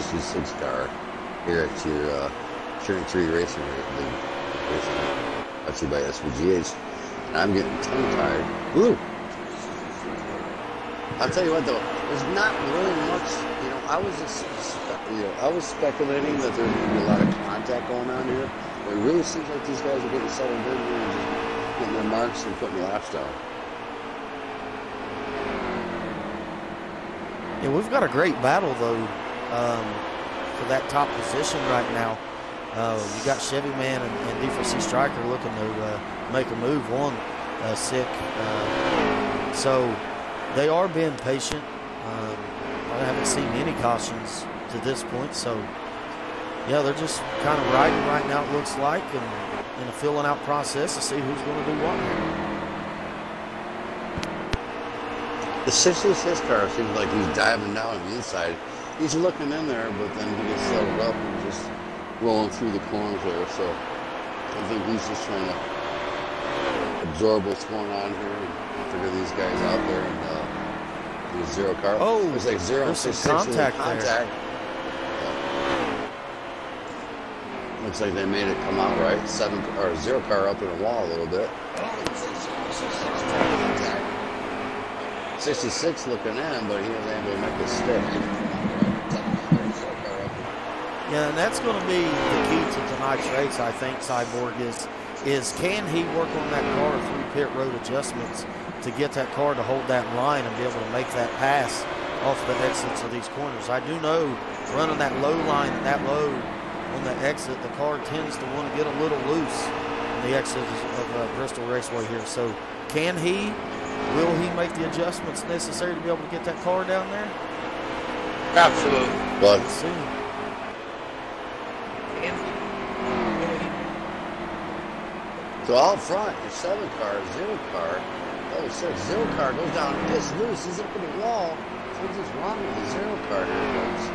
66 car here at your Turn 3 Racing League. Brought to you by SBGH. And I'm getting tongue-tied. Woo! I'll tell you what though, there's not really much, you know, I was speculating that there's going to be a lot of contact going on here. But it really seems like these guys are getting settled in here and just getting their marks and putting laps down. Yeah, we've got a great battle though for that top position right now. You got Chevy Man and D4C Striker looking to make a move on Sick. So they are being patient. I haven't seen any cautions to this point. So yeah, they're just kind of riding right now, it looks like, and in a filling out process to see who's going to do what. The 66 car seems like he's diving down on the inside. He's looking in there, but then he gets settled up and just rolling through the corners there. So I think he's just trying to absorb what's going on here and figure these guys out there and do a zero car. Oh, it's like 0 and 66 contact there. Yeah. Looks like they made it come out right. 0 car up in the wall a little bit. 66 looking in, but he was able to make it stick. Yeah, and that's going to be the key to tonight's race, I think, Cyborg, is can he work on that car through pit road adjustments to get that car to hold that line and be able to make that pass off the exits of these corners. I do know running that low line and that low on the exit, the car tends to want to get a little loose on the exit of Bristol Raceway here. So will he make the adjustments necessary to be able to get that car down there? Absolutely. But Let's see. so out front, your 7 car, 0 car. Oh, 0 car goes down, gets loose, he's up in the wall. Something's wrong with the 0 car here, folks.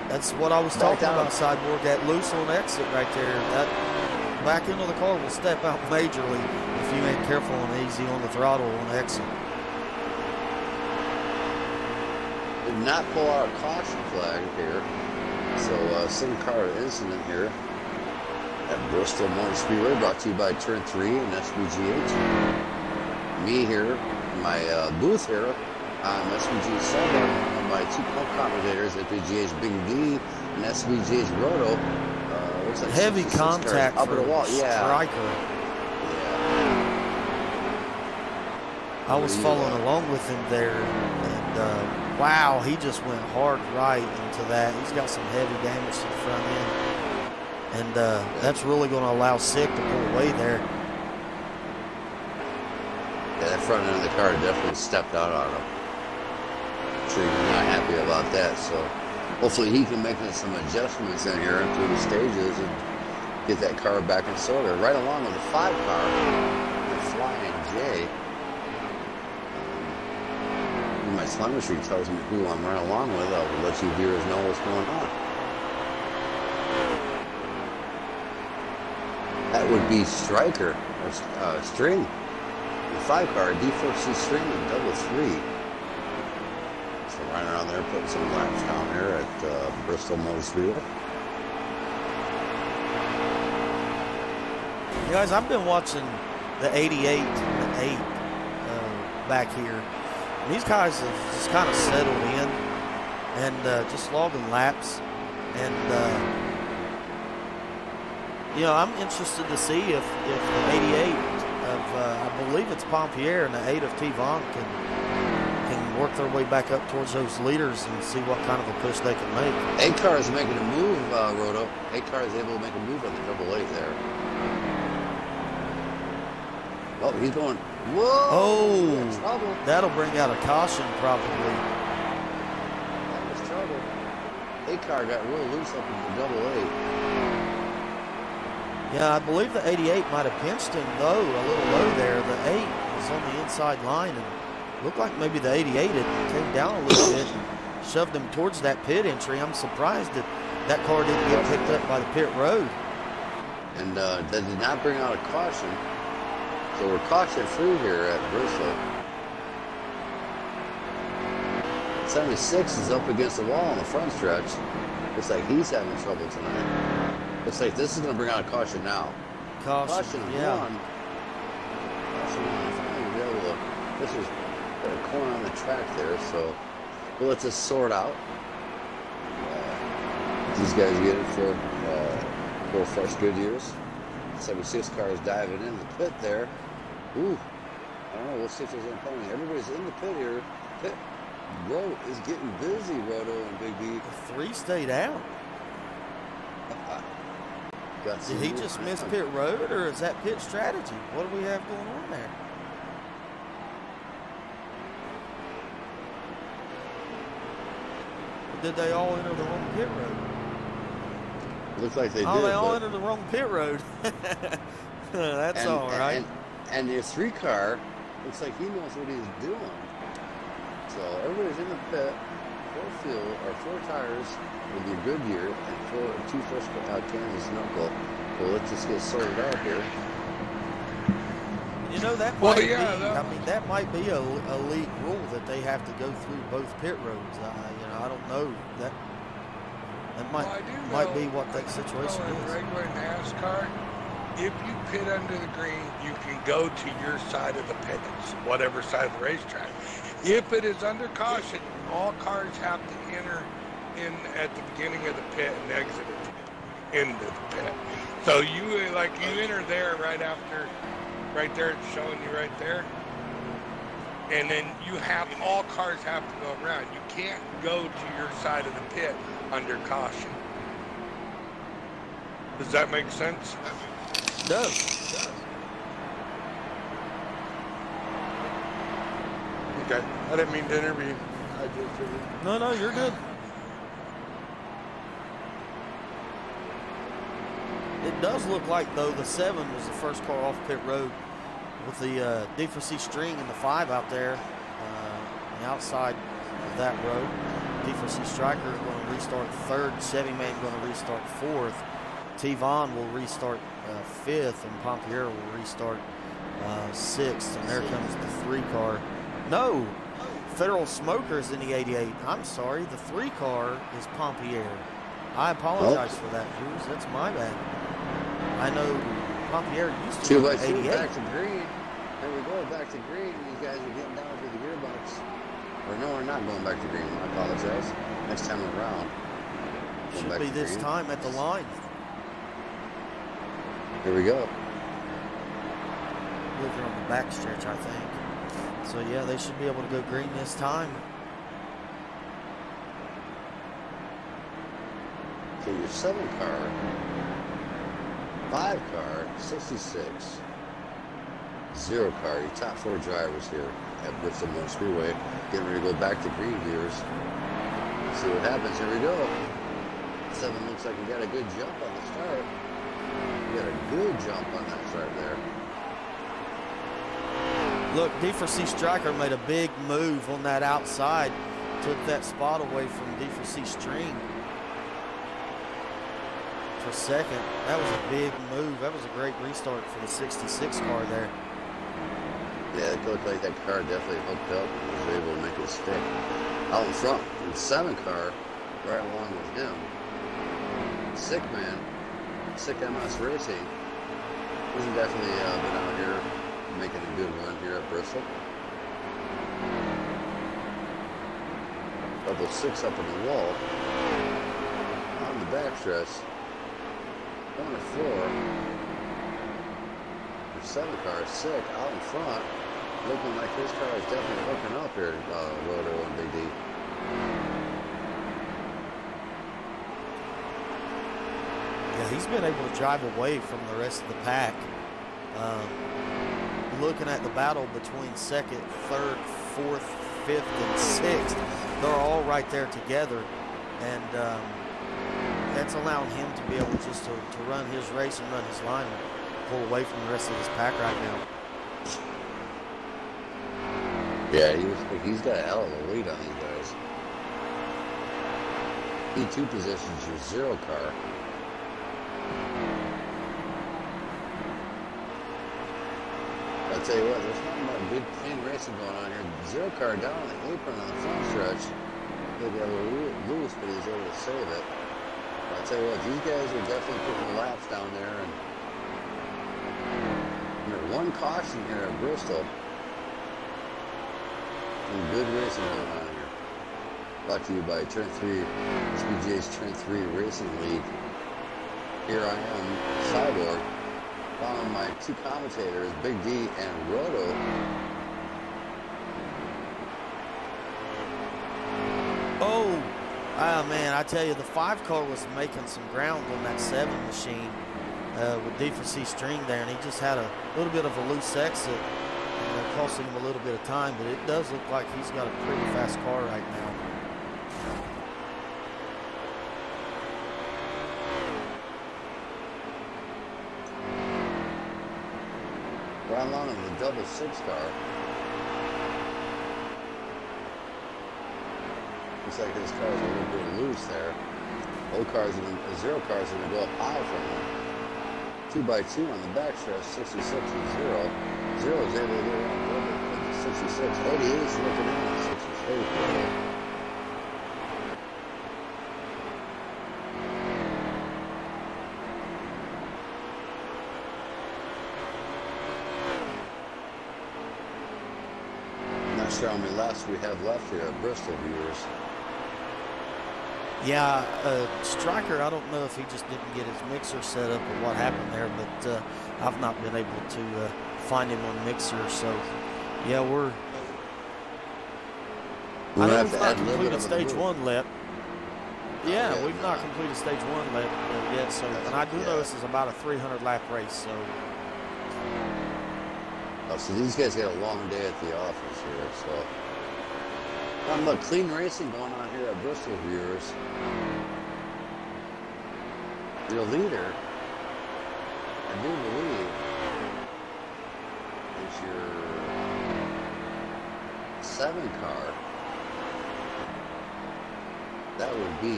That's what I was talking about, Cyborg. That loose on exit right there. That back end of the car will step out majorly if you ain't careful and easy on the throttle on exit. Did not pull out a caution flag here. So, 7 car incident here at Bristol Motor Speedway, brought to you by Turn 3 and SBGH. Me here, my booth here on SBGH 7, and my 2 co-commentators, SBGH Big D and SBGH Roto. Looks like heavy contact up for the wall. Yeah. Striker. Yeah. I was following along with him there, and wow, he just went hard right into that. He's got some heavy damage to the front end. And that's really going to allow Sick to pull away there. Yeah, that front end of the car definitely stepped out on him. I'm sure you're not happy about that. So hopefully he can make some adjustments in here through the stages and get that car back in order. Right along with the 5 car, the Flying J. My telemetry tells me who I'm right along with. I will let you viewers know what's going on. That would be Striker, or String. The 5 car, D4C String and double 3. So right around there, putting some laps down here at Bristol Motor Speedway. You guys, I've been watching the 88 and the 8 back here. And these guys have just kind of settled in and just logging laps. And you know, I'm interested to see if the 88 of, I believe it's Pompier, and the 8 of T-Von can work their way back up towards those leaders and see what kind of a push they can make. 8 car is making a move, Roto. 8 car is able to make a move on the double 8 there. Oh, he's going, whoa! Oh, that'll bring out a caution probably. That was trouble. 8 car got real loose up in the double 8. Yeah, I believe the 88 might have pinched him, though, a little low there. The 8 was on the inside line, and looked like maybe the 88 had came down a little bit and shoved him towards that pit entry. I'm surprised that car didn't get picked up by the pit road. And that did not bring out a caution. So we're caution free here at Bristol. 76 is up against the wall on the front stretch. Looks like he's having trouble tonight. Looks like this is going to bring out a caution now. Caution yeah. Caution on. Finally be able to, this is a corner on the track there, so we'll let this sort out. These guys get it for 4 fresh Goodyears. 76 cars diving in the pit there. Ooh, I don't know. We'll see if there's any penalty. Everybody's in the pit here. Pit row is getting busy, Roto and Big D. The 3 stayed out. Did he just miss pit road, or is that pit strategy? What do we have going on there? Or did they all enter the wrong pit road? Looks like they did. Oh, they all entered the wrong pit road. That's all right. And your 3 car looks like he knows what he's doing. So everybody's in the pit. 4 tires with your Goodyear and 2 fresh Kansas knuckle. Well, let's just get sorted out here. You know, that might be. I mean, that might be a league rule that they have to go through both pit roads. You know, I don't know that. That might be what that situation is. In regular NASCAR, if you pit under the green, you can go to your side of the pits, whatever side of the racetrack. If it is under caution, all cars have to enter in at the beginning of the pit and exit at the end of the pit. So you enter there right after, right there, it's showing you right there. And then all cars have to go around. You can't go to your side of the pit under caution. Does that make sense? It does. Okay, I didn't mean to interview. No, you're good. It does look like, though, the 7 was the first car off pit road with the D4C string and the 5 out there on the outside of that road. D4C Striker going to restart 3rd. Chevy Man going to restart 4th. T-Von will restart 5th, and Pompier will restart 6th. And there comes the 3 car. No, Federal Smokers in the 88. I'm sorry, the 3 car is Pompier. I apologize for that, Jules. That's my bad. I know Pompier used to be 88. Back to green. There we go, back to green. These guys are getting down to the gearbox. Or no, we're not going back to green. I apologize. Next time around. Should be this time at the line. Here we go. Looking on the back stretch, I think. So yeah, they should be able to go green this time. So your 7 car, 5 car, 66, 0 car, your top 4 drivers here at Btristol Motor Speedway, getting ready to go back to green gears. Let's see what happens. Here we go. 7 looks like he got a good jump on the start. He got a good jump on that start there. Look, D4C Striker made a big move on that outside. Took that spot away from D4C String for 2nd. That was a big move. That was a great restart for the 66 car there. Yeah, it looked like that car definitely hooked up and was able to make it stick. Out in front, the 7 car, right along with him. Sick Man, Sick MS Racing. He's definitely been out here making a good run here at Btristol. Level 6 up in the wall. On the backstretch. On the floor. The 7 car is sick out in front. Looking like his car is definitely hooking up here, Roto and Big D. Yeah, he's been able to drive away from the rest of the pack. Looking at the battle between 2nd, 3rd, 4th, 5th, and 6th, they're all right there together, and that's allowing him to be able just to run his race and run his line and pull away from the rest of his pack right now. Yeah, he's got a hell of a lead on these guys. P2 positions your 0 car. I'll tell you what, there's not much good clean racing going on here. 0 car down on the apron on the front stretch. they got a little loose, but he's able to save it. But I'll tell you what, these guys are definitely putting laps down there. And there's one caution here at Bristol. Some good racing going on here. Brought to you by Turn 3, SBGA's Turn 3 Racing League. Here I am, Cyborg, following my two commentators, Big D and Roto. Oh, man, I tell you, the 5 car was making some ground on that 7 machine with D4C string there, and he just had a little bit of a loose exit, and costing him a little bit of time, but it does look like he's got a pretty fast car right now. Right along in the double 6 car. Looks like his car's a little bit loose there. Old cars, zero cars are going to go up high from him. 2x2 on the back stretch, 66 and 0. 0 is able to get around a little bit with the 66. 88 is looking in at 66. Not sure how many laps we have left here at Bristol, viewers. Yeah, Striker, I don't know if he just didn't get his mixer set up or what happened there, but I've not been able to find him on mixer. So, yeah, I know we've not completed stage 1 lap. Yeah, we've not completed stage 1 lap yet. So, and I do know this is about a 300 lap race. So. Oh, so these guys got a long day at the office here. So. Look, clean racing going on here at Bristol, viewers. Your leader, I do believe, is your 7 car. That would be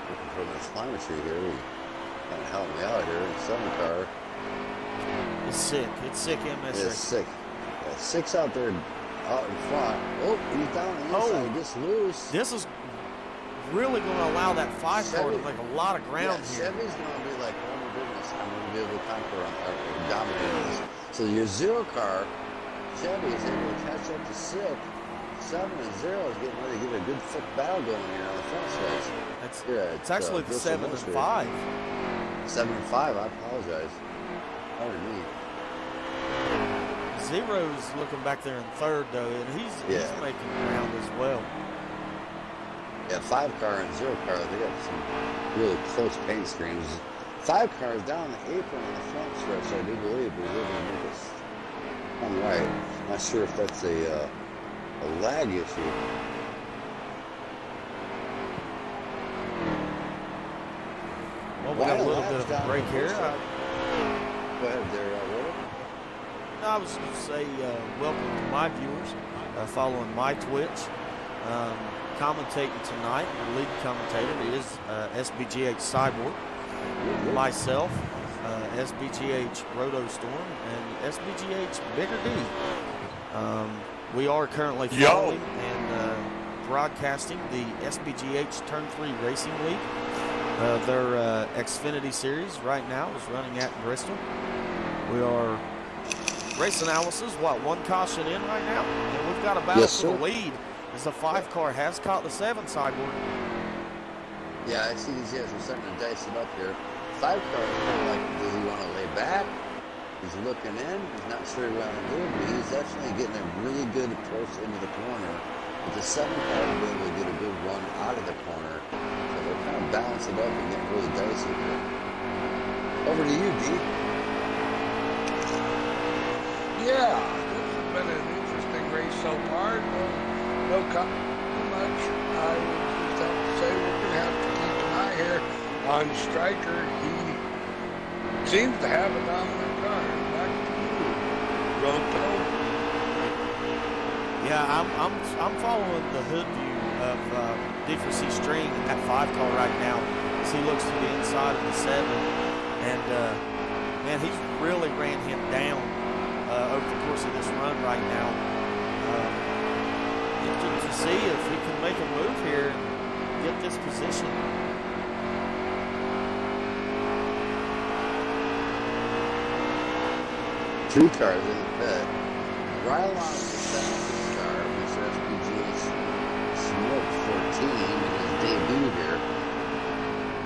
looking for my telemetry here. Kind of help me out here. 7 car. It's sick. It's sick, MS. It's sick. Yeah, 6 out there, out in front. Oh, he's down the inside. He gets loose. This is really going to allow that 5 car to make a lot of ground here. Chevy's going to be like, oh my goodness, I'm going to be able to conquer or dominate this. So your 0 car, Chevy is able to catch up to 6. 7 and 0 is getting ready to get a good thick battle going here on the front stretch. It's actually the 7 and 5. 7 and 5. I apologize. Pardon me. 0's looking back there in 3rd though, and he's making ground as well. Yeah, 5 car and 0 car, they got some really close paint screens. 5 cars down the apron on the front stretch, I do believe, but we're going to make this come right. Not sure if that's a lag issue. Well, we got a little bit of a break here. Go ahead there, Roto. I was going to say welcome to my viewers following my Twitch. Commentating tonight, the lead commentator is SBGH Cyborg, myself, SBGH Roto Storm, and SBGH Bigger D. We are currently following and broadcasting the SBGH Turn 3 Racing League. Their Xfinity Series right now is running at Bristol. We are race analysis, 1 caution in right now, and we've got a battle for the lead as the 5 car has caught the 7 Cyborg. Yeah, I see these guys are starting to dice it up here. 5 car is kind of like, does he want to lay back? He's looking in. He's not sure what to do, but he's actually getting a really good approach into the corner. But the 7 car will be able to get a good run out of the corner. So they're kind of balancing it up and getting really dicey here. Over to you, D. Yeah, this has been an interesting race so far. No comment too much. I would just have to say we're going to have to keep an eye here on Striker. He seems to have a dominant car. Back to you, Roto. Yeah, I'm following the hood view of D4C String in that 5 car right now as he looks to the inside of the 7, and man, he's really ran him down over the course of this run right now. To see if he can make a move here and get this position. Two cars in the pit. Right along with the 17 car, Mr. SPG's Smoke 14 in his debut here.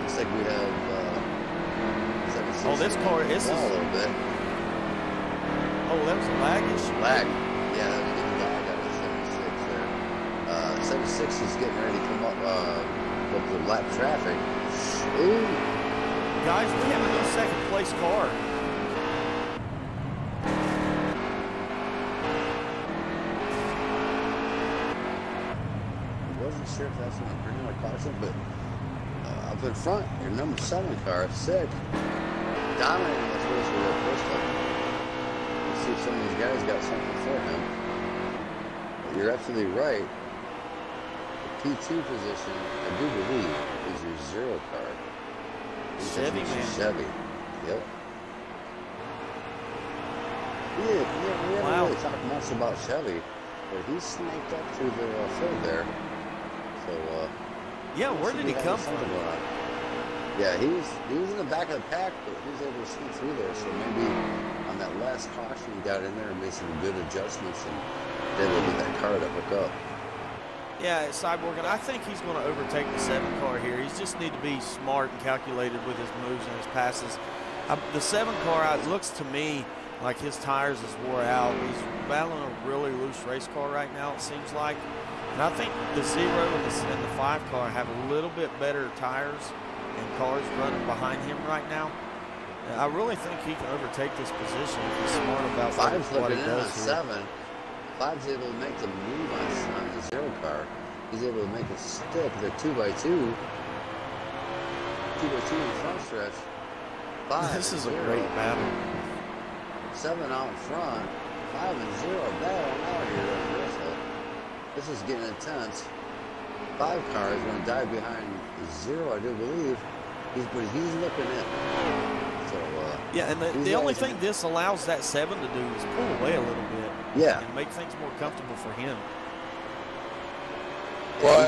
Looks like we have 76. Oh, this car is a little bit. Oh, that was a lag issue. Lag. Yeah, that was a good lag out of 76 there. 76 is getting ready to come up with the lap traffic. Ooh. Guys, we have a new second place car. Sure if that's going to bring out a caution, but up in front, your number 7 car, sick, dominating this race with Btristol. Let's see if some of these guys got something for him. But you're absolutely right. The P2 position, I do believe, is your 0 car. Chevy, man. Chevy. Yep. Yeah, we haven't really talked much about Chevy, but he snaked up through the field there. So, yeah, where did he come from? Yeah, he was in the back of the pack, but he was able to sneak through there. So maybe on that last caution, he got in there and made some good adjustments and was able to get that car to hook up. Yeah, Cyborg, and I think he's going to overtake the 7 car here. He just need to be smart and calculated with his moves and his passes. The 7 car, it looks to me like his tires is wore out. He's battling a really loose race car right now, it seems like. And I think the 0 and the 5 car have a little bit better tires and cars running behind him right now. And I really think he can overtake this position if he's smart about what he does here. 7. 5's able to make the move on the 0 car. He's able to make it stick. They're 2x2. 2x2 in the front stretch. 5. This is a great battle. 7 out in front. 5 and 0 battling out here at Btristol. This is getting intense. 5 car is going to dive behind 0, I do believe. But he's looking in. So, yeah, and the only thing this allows that 7 to do is pull away a little bit. Yeah. And make things more comfortable for him. Well,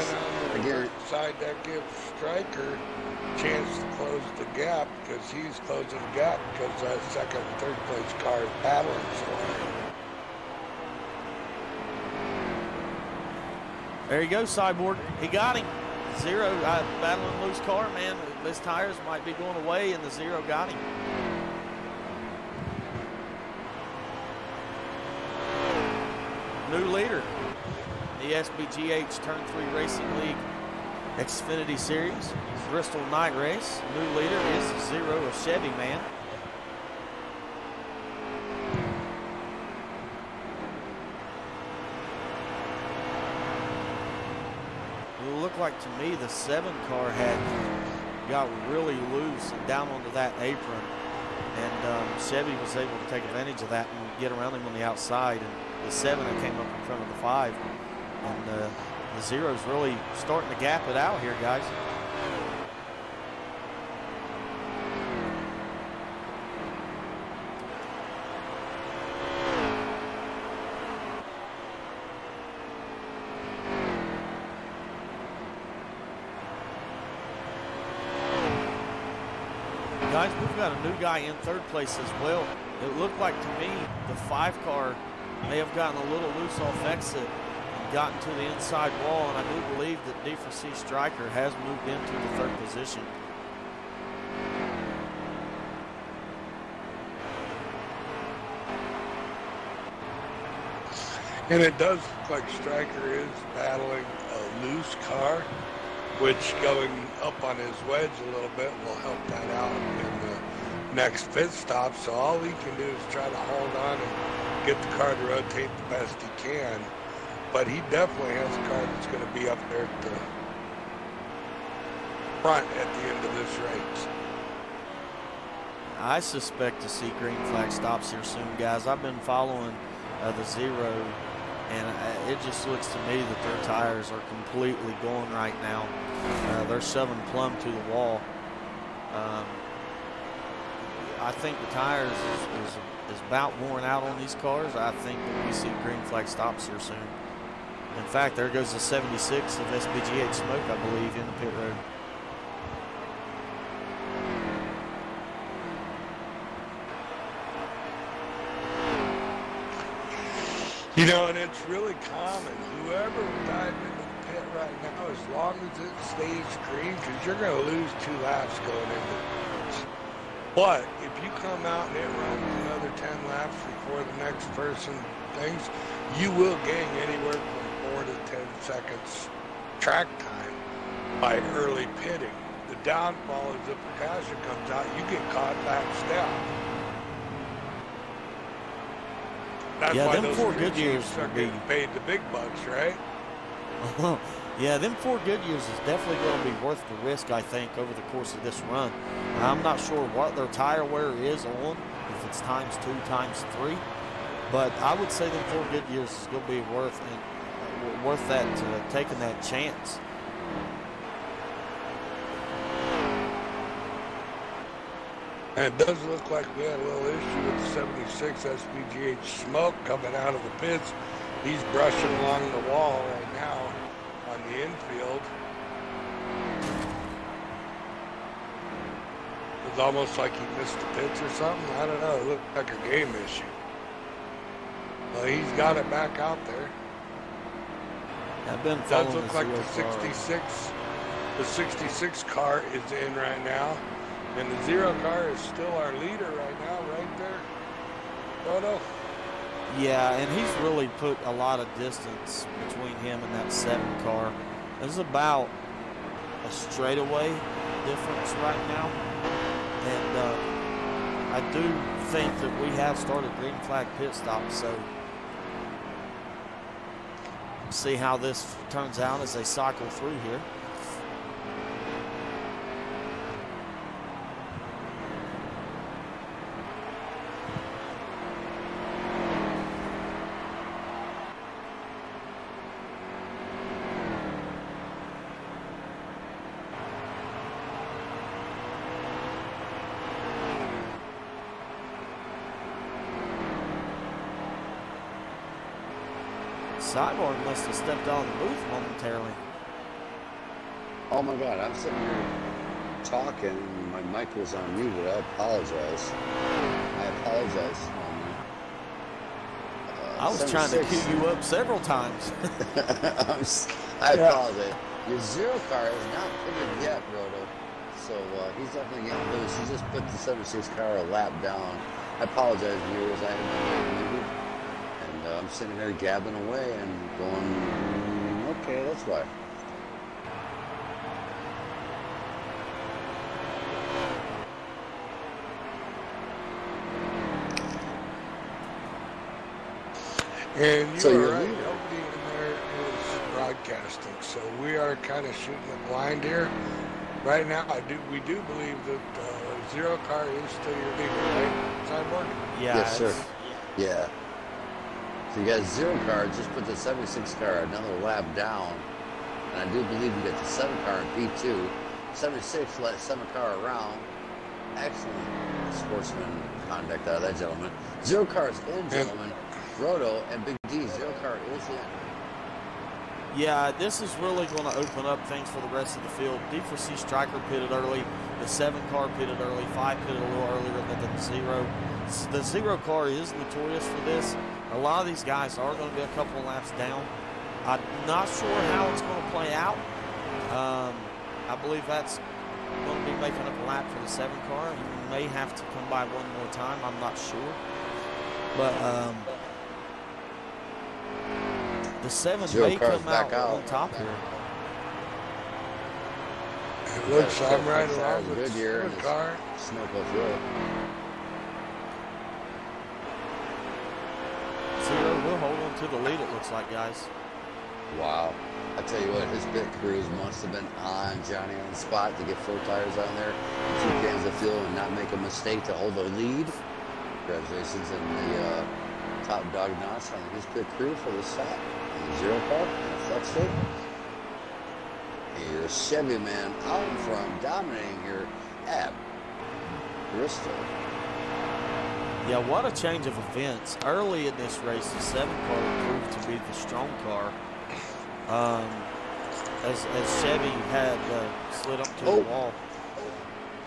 and on the side, that gives Stryker a chance to close the gap because he's closing the gap because that second and third place car is battling so hard. There you go, Cyborg. He got him. 0 battling loose car, man. His tires might be going away, and the 0 got him. New leader, the SBGH Turn 3 Racing League Xfinity Series, Bristol Night Race. New leader is 0, a Chevy man. It looked like to me the 7 car had got really loose and down onto that apron, and Chevy was able to take advantage of that and get around him on the outside. And the 7 that came up in front of the 5, and the 0's really starting to gap it out here, guys. Guys, we've got a new guy in 3rd place as well. It looked like to me the 5 car may have gotten a little loose off exit and gotten to the inside wall, and I do believe that D4C Stryker has moved into the 3rd position. And it does look like Stryker is battling a loose car, which going up on his wedge a little bit will help that out in the next pit stop. So all he can do is try to hold on and get the car to rotate the best he can. But he definitely has a car that's going to be up there at the front at the end of this race. I suspect to see green flag stops here soon, guys. I've been following the 0, and it just looks to me that their tires are completely going right now. They're shoving plumb to the wall. I think the tires is about worn out on these cars. I think that we see green flag stops here soon. In fact, there goes the 76 of SBGH smoke, I believe, in the pit road. You know, and it's really common. Whoever dives into the pit right now, as long as it stays green, because you're going to lose 2 laps going into the pits. But if you come out and it runs another 10 laps before the next person thinks, you will gain anywhere from 4 to 10 seconds track time by early pitting. The downfall is if the passion comes out, you get caught back step. That's why those 4 Goodyears are getting paid the big bucks, right? Yeah, them 4 Goodyears is definitely going to be worth the risk, I think, over the course of this run. I'm not sure what their tire wear is on, if it's ×2, ×3, but I would say them 4 Goodyears is going to be worth that, taking that chance. And it does look like we had a little issue with the 76 SBGH smoke coming out of the pits. He's brushing along the wall right now on the infield. It's almost like he missed the pits or something. I don't know. It looked like a game issue. Well, he's got it back out there. I've been It following does look like the 66 car is in right now. And the 0 car is still our leader right now, right there. Roto. Yeah, and he's really put a lot of distance between him and that 7 car. There's about a straightaway difference right now. And I do think that we have started green flag pit stops, so see how this turns out as they cycle through here. Cyborg must have stepped out of the booth momentarily. Oh my God, I'm sitting here talking and my mic was on mute, but I apologize. I was trying to cue you up several times. I apologize. Your 0 car is not pitted yet, Roto. So he's definitely getting loose. He just put the 76 car a lap down. I apologize, viewers. I had my mic muted. I'm sitting there gabbing away and going, okay, that's why. And you are right, nobody in there is broadcasting, so we are kind of shooting a blind here. Right now, we do believe that 0 car is still your leader, right, Cyborg? Yeah. Yes, sir. Yeah. So you got 0 car, just put the 76 car another lap down. And I do believe you got the 7 car in P2. 76 let 7 car around. Excellent sportsman conduct out of that gentleman. 0 car is in, gentlemen. Roto and Big D, 0 car is in. Yeah, this is really going to open up things for the rest of the field. D4C Striker pitted early. The 7 car pitted early. 5 pitted a little earlier than the 0. The 0 car is notorious for this. A lot of these guys are going to be a couple of laps down. I'm not sure how it's going to play out. I believe that's going to be making up a lap for the 7 car. He may have to come by one more time. I'm not sure. But the 7 may come out on top here. It looks I'm right along with Goodyear the car. Smoke will through. 0 will hold on to the lead, it looks like, guys. Wow. I tell you what, his pit crews must have been on Johnny on the spot to get 4 tires on there, 2 cans of fuel, and not make a mistake to hold the lead. Congratulations in the top dog notch on his pit crew for the stop. And the 0 car, flex state. Here's Chevy man out in front, dominating here at Btristol. Yeah, what a change of events. Early in this race, the 7 car proved to be the strong car. As Chevy had slid up to the wall.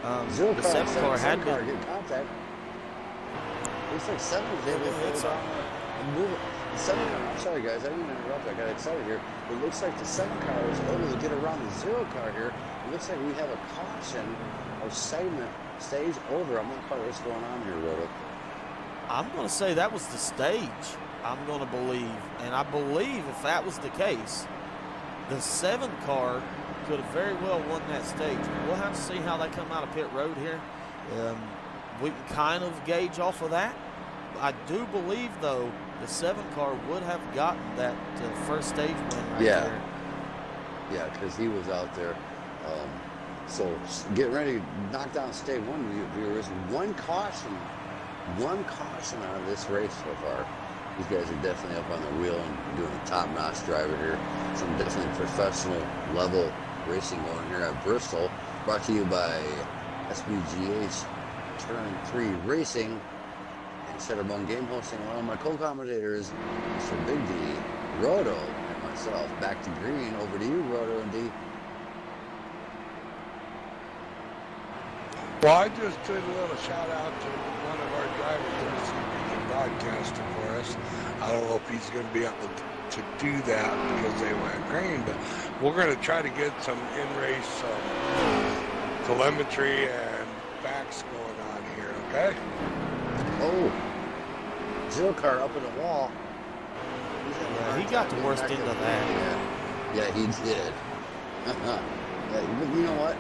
The 7 car had been... Get contact. Looks like 7 was able to hold on and move it. The 7 car, I'm sorry guys, I didn't interrupt. I got excited here. It looks like the 7 car was able to get around the 0 car here. It looks like we have a caution or segment stage over. I'm not quite what's going on here, Roto. I'm going to say that was the stage, I'm going to believe. And I believe if that was the case, the 7 car could have very well won that stage. We'll have to see how they come out of pit road here. We can kind of gauge off of that. I do believe, though, the 7 car would have gotten that first stage win right there. Yeah, because he was out there. So getting ready to knock down stage 1, viewers. One caution out of this race so far. These guys are definitely up on the wheel and doing a top-notch driver here. Some definitely professional level racing going here at Bristol. Brought to you by SBGH Turn 3 Racing and Shatter Game Hosting. Along my co-commentators, Mr. Big D, Roto, and myself. Back to green. Over to you, Roto and D. Well, I just did a little shout out to one of our drivers there, see if he can broadcast it for us. I don't know if he's going to be able to do that because they went green, but we're going to try to get some in-race telemetry and facts going on here, okay? Oh, 0 car up in the wall. Yeah, he got the worst end of that. Yeah, he did. Yeah, but you know what?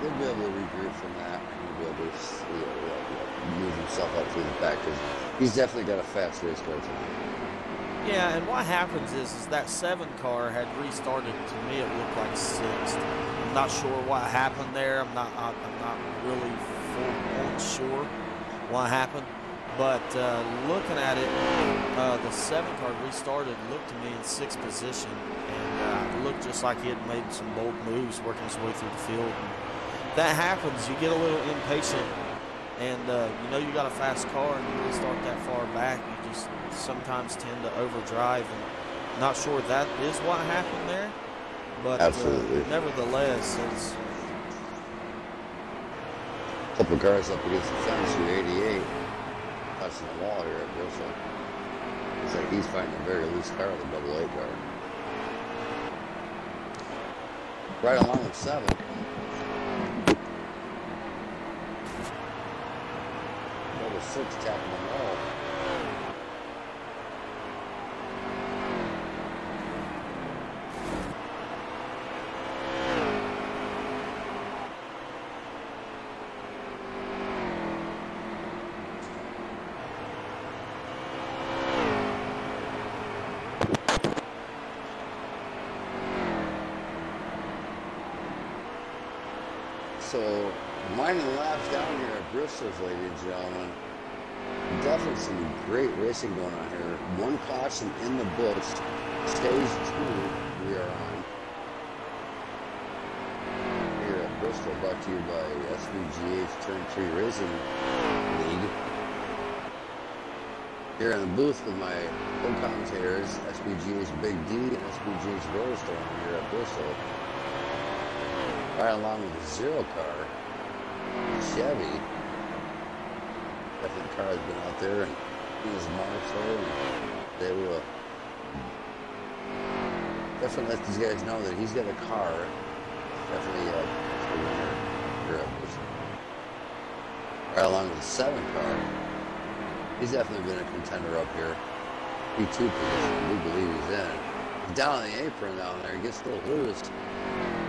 He'll be able to regroup from that, and he'll be able to move himself up through the back because he's definitely got a fast race car tonight. Yeah, and what happens is that 7 car had restarted. To me, it looked like 6th. I'm not sure what happened there. I'm not really full on sure what happened. But looking at it, the 7 car restarted, looked to me in 6th position, and looked just like he had made some bold moves working his way through the field. And that happens. You get a little impatient, and you know you got a fast car, and you restart that far back. You just sometimes tend to overdrive, and not sure that is what happened there. But nevertheless, it's a couple of cars up against the fence through 88, touching the wall here at Bristol. Looks like he's finding a very loose car, the double 8 car. Right along with 7. Double 6 tapping the wall. So, mining laps down here at Bristol's, ladies and gentlemen. Definitely some great racing going on here. 1 caution in the books. Stage 2 we are on. Here at Bristol, brought to you by SBGH Turn 3 Racing League. Here in the booth with my co-commentators, SBGH Big D and SBGH Roadstone here at Bristol. Right along with the 0 car, Chevy. Definitely car has been out there and he was monitored, and they will definitely let these guys know that he's got a car. Definitely a winner here at Bristol. Right along with the 7 car. He's definitely been a contender up here. P2 position, we believe he's in. He's down on the apron down there, he gets a little loose.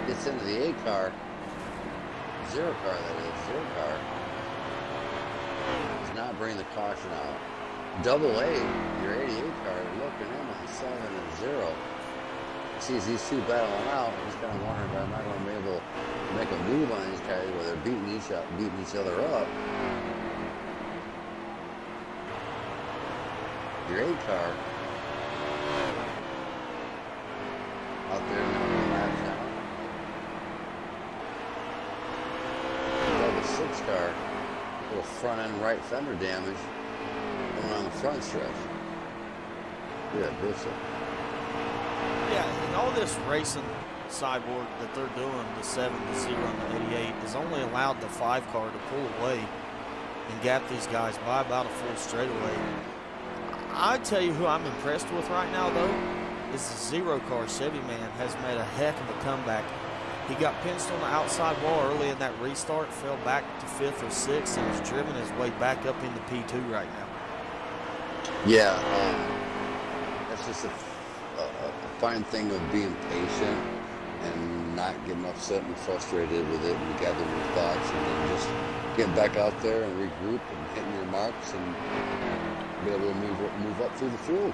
Gets into the 8 car, 0 car that is, 0 car. Does not bring the caution out. Double 8, your 88 car, looking in on 7 and 0. Sees these two battling out, he's kind of wondering if I'm not going to be able to make a move on these guys where they're beating each other up. Your 8 car out there now, laps now. Double 6 car little front end right fender damage going on the front stretch. Yeah, Btristol. Yeah, and all this racing Cyborg that they're doing, the 7, the 0, and the 88, is only allowed the 5 car to pull away and gap these guys by about a full straightaway. I tell you who I'm impressed with right now, though, is the 0 car. Chevy man has made a heck of a comeback. He got pinched on the outside wall early in that restart, fell back to 5th or 6th, and has driven his way back up into P2 right now. Yeah, that's just a fine thing of being patient and not getting upset and frustrated with it and gathering your thoughts and then just getting back out there and regroup and hitting your marks and be able to move up through the field.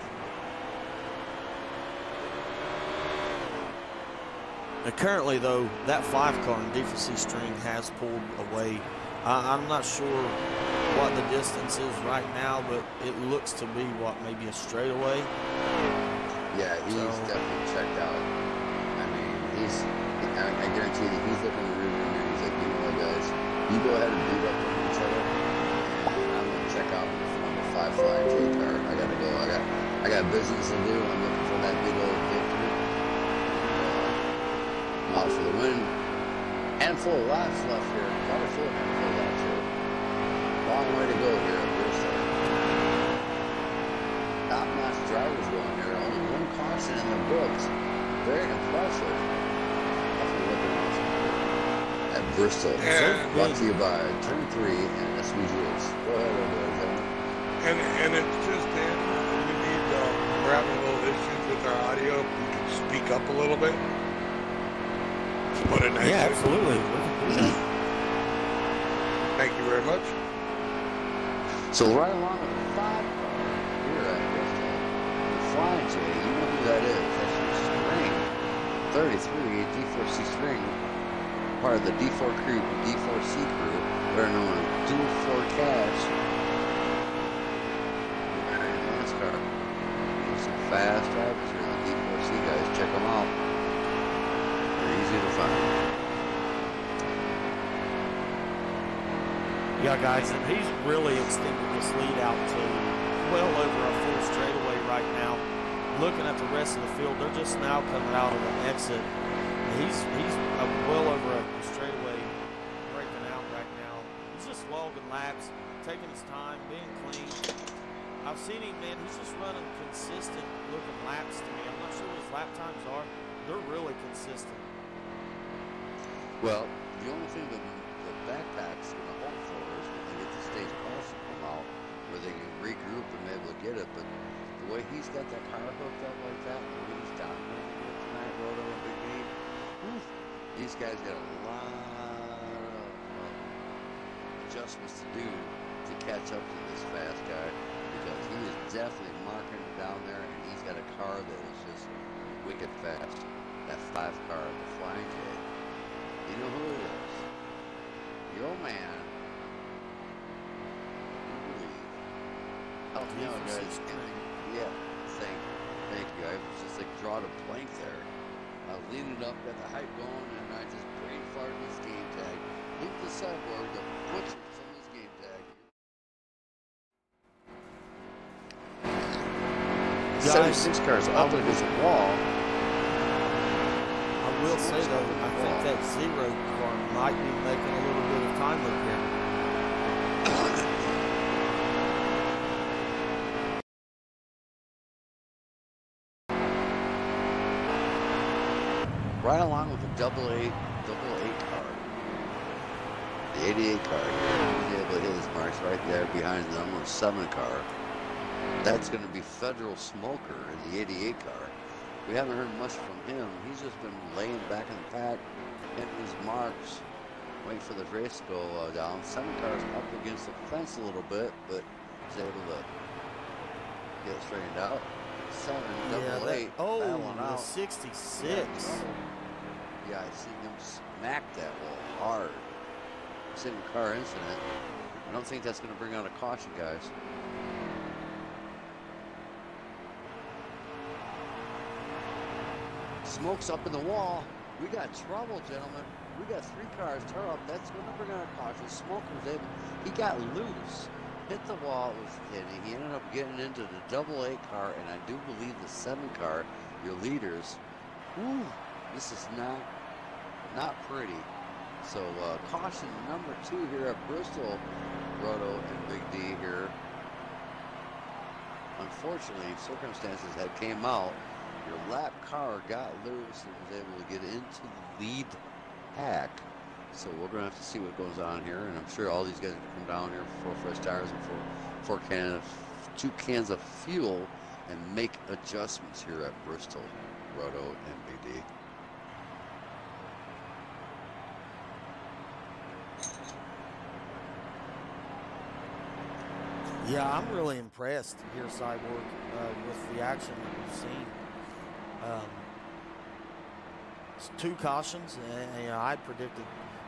Now currently, though, that 5 car in D4C string has pulled away. I'm not sure what the distance is right now, but it looks to be, what, maybe a straightaway? Yeah, he's definitely checked out. I mean, I guarantee that he's looking in the rear view mirror. He's like, you know what, guys, you go ahead and beat up on each other. I'm going to check out number 5 Flying J car. I got to go. I got business to do. I'm looking for that big old victory. I'm out for the win. Handful of laps left here. Quite a full handful of laps here. Long way to go here at Btristol. Top-notch drivers going here. Only 1 caution in their books. Very impressive. Definitely looking awesome at Btristol. Brought to you by Turn 3 and SVGs. Go ahead, And it's just that we're having a little issues with our audio. We can speak up a little bit. What a nice Yeah, absolutely. Thank you very much. So right along with the 5 car here at Btristol, the Flying J, you know who that is. That's your string. 33 D4C string, part of the D4 crew, D4C crew. They're known as Dual 4 Cash. Very nice car. There's some fast drivers here in the D4C, guys. Check them out. They're easy to find. Yeah, guys, and he's really extended this lead out to well over a full straightaway right now. Looking at the rest of the field, they're just now coming out of an exit. He's well over a straightaway breaking out right now. He's just logging laps, taking his time, being clean. I've seen him, man, he's just running consistent looking laps to me. I'm not sure what his lap times are. They're really consistent. Well, the only thing that the backpack's going to hold for is when they get the stage caution come out, where they can regroup and be able to get it. But the way he's got that car hooked up like that, the way he's dominating it tonight, Roto and Big E, these guys got a lot of adjustments to do to catch up to this fast guy, because he is definitely marking it down there, and he's got a car that is just wicked fast. That 5 car, the Flying J. You know who it is? Your old man. Help me out, guys. Yeah, thank you. I was just like drawing a blank there. I was leaning up, got the hype going, and I just brain farted this game tag. Look at the Cyborg, the butchers on this game tag. Guys, 76 cars up against the wall. I will say, though, I think that 0 car might be making a little bit of time up here. Right along with the double eight car. The 88 car here. He's able to hit his marks right there behind the number 7 car. That's going to be Federal Smoker in the 88 car. We haven't heard much from him. He's just been laying back in the pack, hitting his marks, waiting for the race to go down. 7 cars up against the fence a little bit, but he's able to get it straightened out. 7, double 8, oh, battling out. 66. Yeah, I see him smack that wall hard. Sitting car incident. I don't think that's going to bring out a caution, guys. Smoke's up in the wall. We got trouble, gentlemen. We got 3 cars tear up. That's going to bring out a caution. Smoker's able. He got loose, hit the wall, and he ended up getting into the AA car, and I do believe the 7 car, your leaders. Whew, this is not pretty. So caution number 2 here at Bristol, Roto and Big D here. Unfortunately, circumstances had came out. Your lap car got loose and was able to get into the lead pack. So we're going to have to see what goes on here. And I'm sure all these guys are going to come down here for 4 fresh tires and 2 cans of fuel and make adjustments here at Bristol, Roto, and Big D. Yeah, I'm really impressed here, Cyborg, with the action that we've seen. It's 2 cautions, and you know, I predicted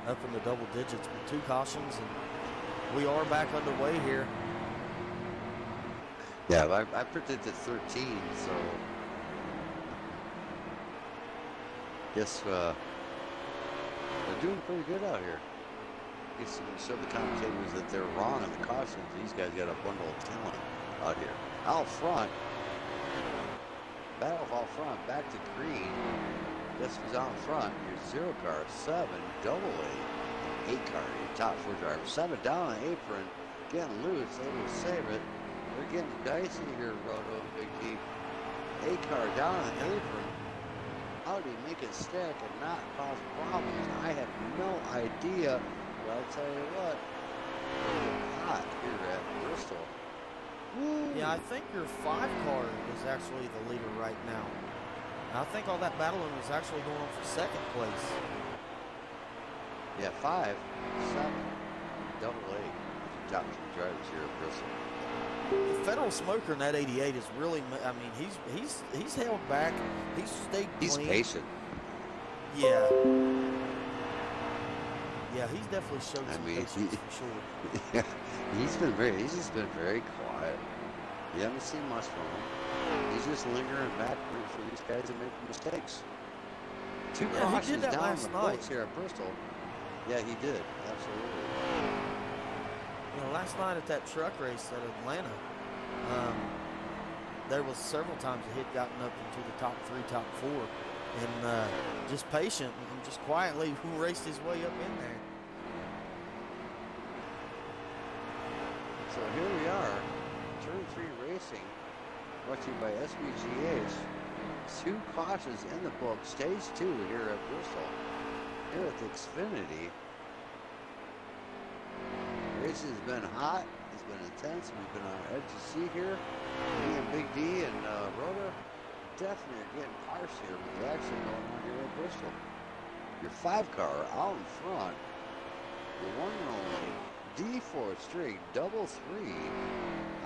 up in the double digits, but 2 cautions, and we are back underway here. Yeah, I predicted 13, so guess they're doing pretty good out here. I guess to show the commentators that they're wrong on the cautions. These guys got a bundle of talent out here. Out front, battle out front, back to green. Guess who's out in front? Your 0 car, 7, AA, 8 car, your top 4 driver. 7 down on the apron, getting loose, able to save it. They're getting dicey here, Roto and Big D. 8 car down on the apron. How do you make it stick and not cause problems? I have no idea. But I'll tell you what, it's hot here at Bristol. Woo. Yeah, I think your 5 car is actually the leader right now. And I think all that battling was actually going on for 2nd place. Yeah, 5, 7, AA. Top 2 drivers here at Bristol. The Federal Smoker in that 88 is really, I mean, he's held back. He's stayed clean. He's patient. Yeah. Yeah, he's definitely showed some patience for sure. Yeah, he's just been very quiet. You haven't seen much from him. He's just lingering back waiting for these guys to make mistakes. 2 cautions down the bolts here at Bristol. Yeah, he did. Absolutely. You know, last night at that truck race at Atlanta, there was several times that he'd gotten up into the top 3, top 4, and just patient and just quietly raced his way up in there. So here we are, turn 3 racing, brought to you by SBGH. 2 cautions in the book, stage 2 here at Bristol, here at the Xfinity. Racing has been hot, it's been intense, we've been on our edge of the seat here. Me and Big D and Rhoda definitely are getting harsh here with the action going on here at Bristol. Your 5 car out in front, the one and only D4 straight, double 3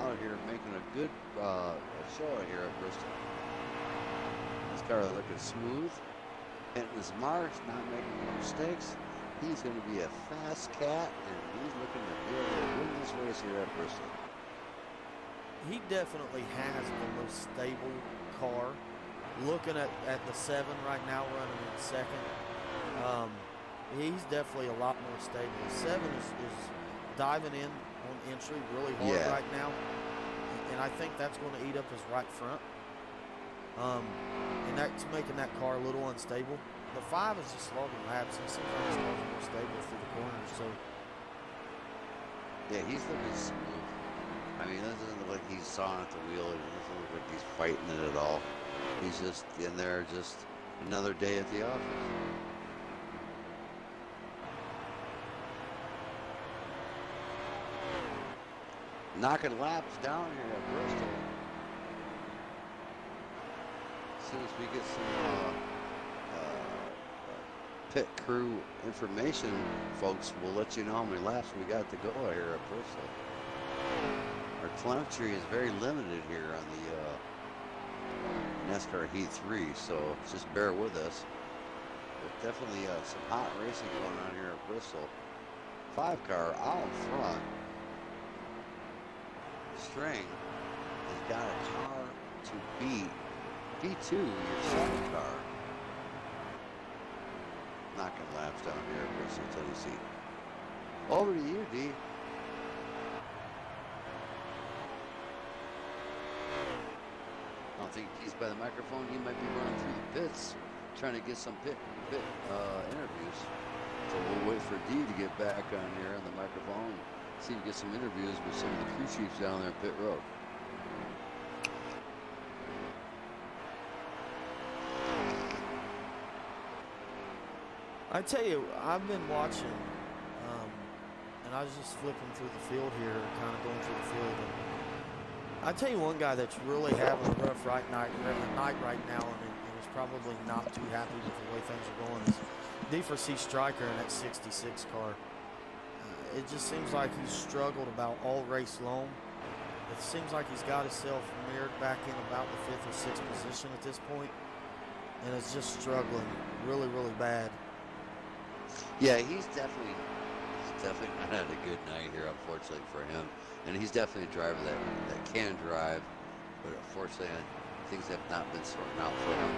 out here making a good show out here at Bristol. This car is looking smooth, hitting his marks, not making no mistakes. He's going to be a fast cat, and he's looking to be able to win this race here at Bristol. He definitely has the most stable car. Looking at the 7 right now running in 2nd, he's definitely a lot more stable. The 7 is diving in on entry really hard right now, and I think that's going to eat up his right front, and that's making that car a little unstable. The 5 is just slogging laps. He seems like his car's more stable through the corners. So yeah, he's looking smooth. I mean, it doesn't look like he's sawing at the wheel. It doesn't look like he's fighting it at all. He's just in there, just another day at the office. Knocking laps down here at Bristol. As soon as we get some pit crew information, folks, we'll let you know how many laps we got to go here at Bristol. Our telemetry is very limited here on the NASCAR Heat 3, so just bear with us. There's definitely some hot racing going on here at Bristol. 5 car out in front. String has got a car to beat. P2, your 7 car. knocking laps down here at Bristol, Tennessee. Over to you, D. I don't think he's by the microphone. He might be running through the pits, trying to get some pit interviews. So we'll wait for D to get back on here on the microphone and see if we get some interviews with some of the crew chiefs down there at pit road. I tell you, I've been watching, and I was just flipping through the field here, kind of going through the field. And I tell you, one guy that's really having a rough night right now, and is probably not too happy with the way things are going, is Btristol Striker in that 66 car. It just seems like he's struggled about all race long. It seems like he's got himself mirrored back in about the 5th or 6th position at this point, and is just struggling really, really bad. Yeah, he's definitely not had a good night here, unfortunately for him. And he's definitely a driver that can drive, but unfortunately things have not been sorting out for him.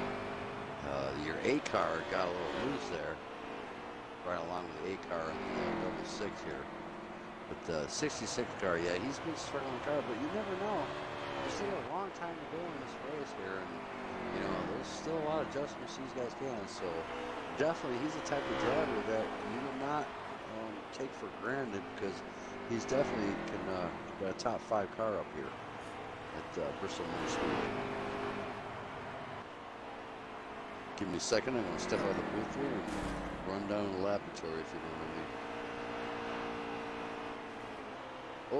Your A car got a little loose there, right along with the A car in the double six here. But the 66 car, yeah, he's been struggling car, but you never know. There's still a long time to go in this race here, and you know, there's still a lot of adjustments these guys can. So definitely, he's the type of driver that you will not take for granted, because he's definitely got a top 5 car up here at Bristol Motor Speedway. Give me a second. I'm going to step out of the booth here and run down the laboratory if you don't know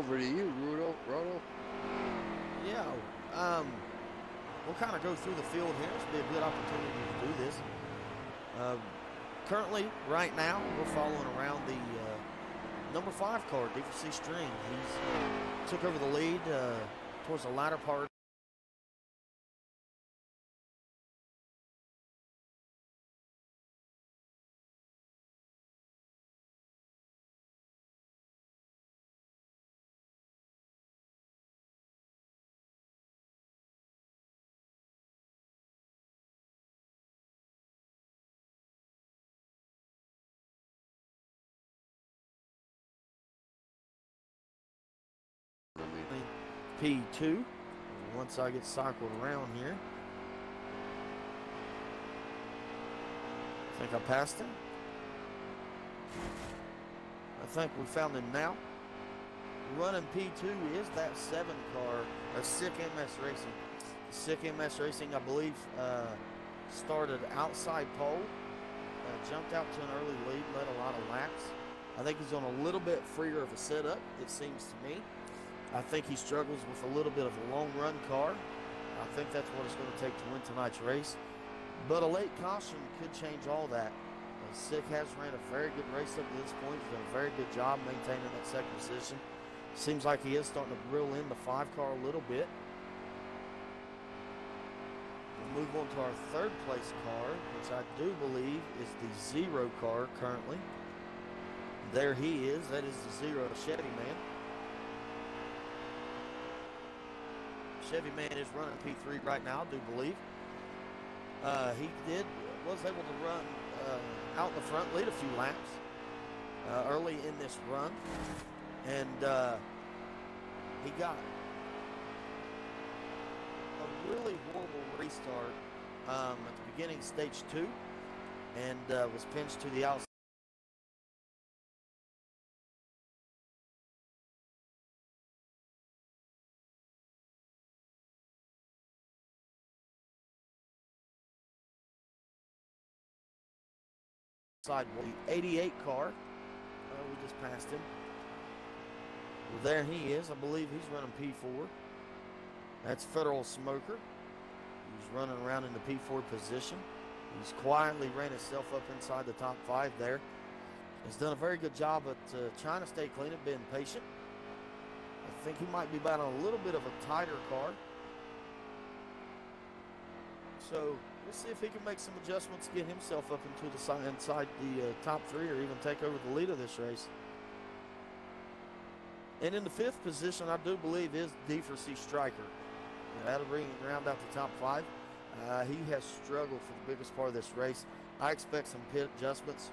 me. Over to you, Roto. Yeah, we'll kind of go through the field here. This will be a good opportunity to do this. Currently, right now, we're following around the number 5 car, Btristol String. He's took over the lead towards the latter part. P2 once I get cycled around here. I think I passed him. I think we found him now. Running P2 is that 7 car, a Sick MS Racing. Sick MS Racing, I believe, started outside pole, jumped out to an early lead, led a lot of laps. I think he's on a little bit freer of a setup, it seems to me. I think he struggles with a little bit of a long run car. I think that's what it's going to take to win tonight's race. But a late caution could change all that. Sick has ran a very good race up to this point. He's done a very good job maintaining that 2nd position. Seems like he is starting to reel in the 5 car a little bit. We'll move on to our 3rd place car, which I do believe is the 0 car currently. There he is. That is the 0 Chevy Man. Chevy Man is running P3 right now, I do believe. He was able to run out in the front, lead a few laps early in this run. And he got a really horrible restart at the beginning, stage 2, and was pinched to the outside. The 88 car, we just passed him. Well, there he is. I believe he's running P4. That's Federal Smoker. He's running around in the P4 position. He's quietly ran himself up inside the top 5 there. He's done a very good job at trying to stay clean and being patient. I think he might be battling a little bit of a tighter car. So we'll see if he can make some adjustments, get himself up into the inside the top 3, or even take over the lead of this race. And in the 5th position, I do believe, is Btristol Striker. That'll round out the top 5. He has struggled for the biggest part of this race. I expect some pit adjustments.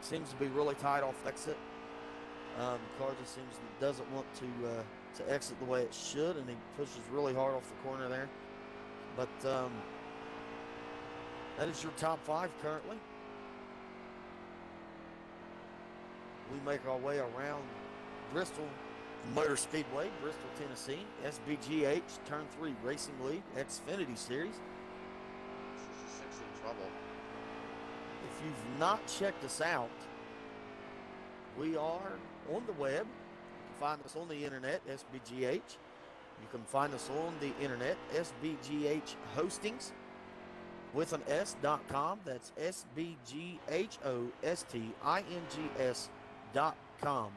Seems to be really tight off exit. Car just doesn't want to exit the way it should, and he pushes really hard off the corner there. But that is your top 5 currently. We make our way around Bristol Motor Speedway, Bristol, Tennessee, SBGH Turn 3 Racing League Xfinity Series. 66 in trouble. If you've not checked us out, we are on the web. You can find us on the internet, SBGH. You can find us on the internet, SBGH Hostings with an S.com. That's SBGHOSTINGS.com.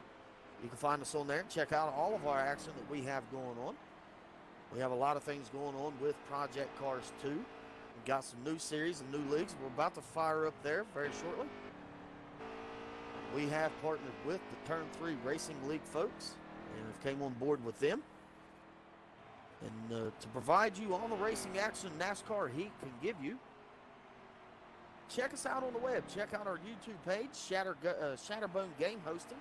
You can find us on there and check out all of our action that we have going on. We have a lot of things going on with Project Cars 2. We've got some new series and new leagues we're about to fire up there very shortly. We have partnered with the Turn 3 Racing League folks and have came on board with them. And to provide you all the racing action NASCAR Heat can give you, check us out on the web. Check out our YouTube page, Shatterbone Game Hosting.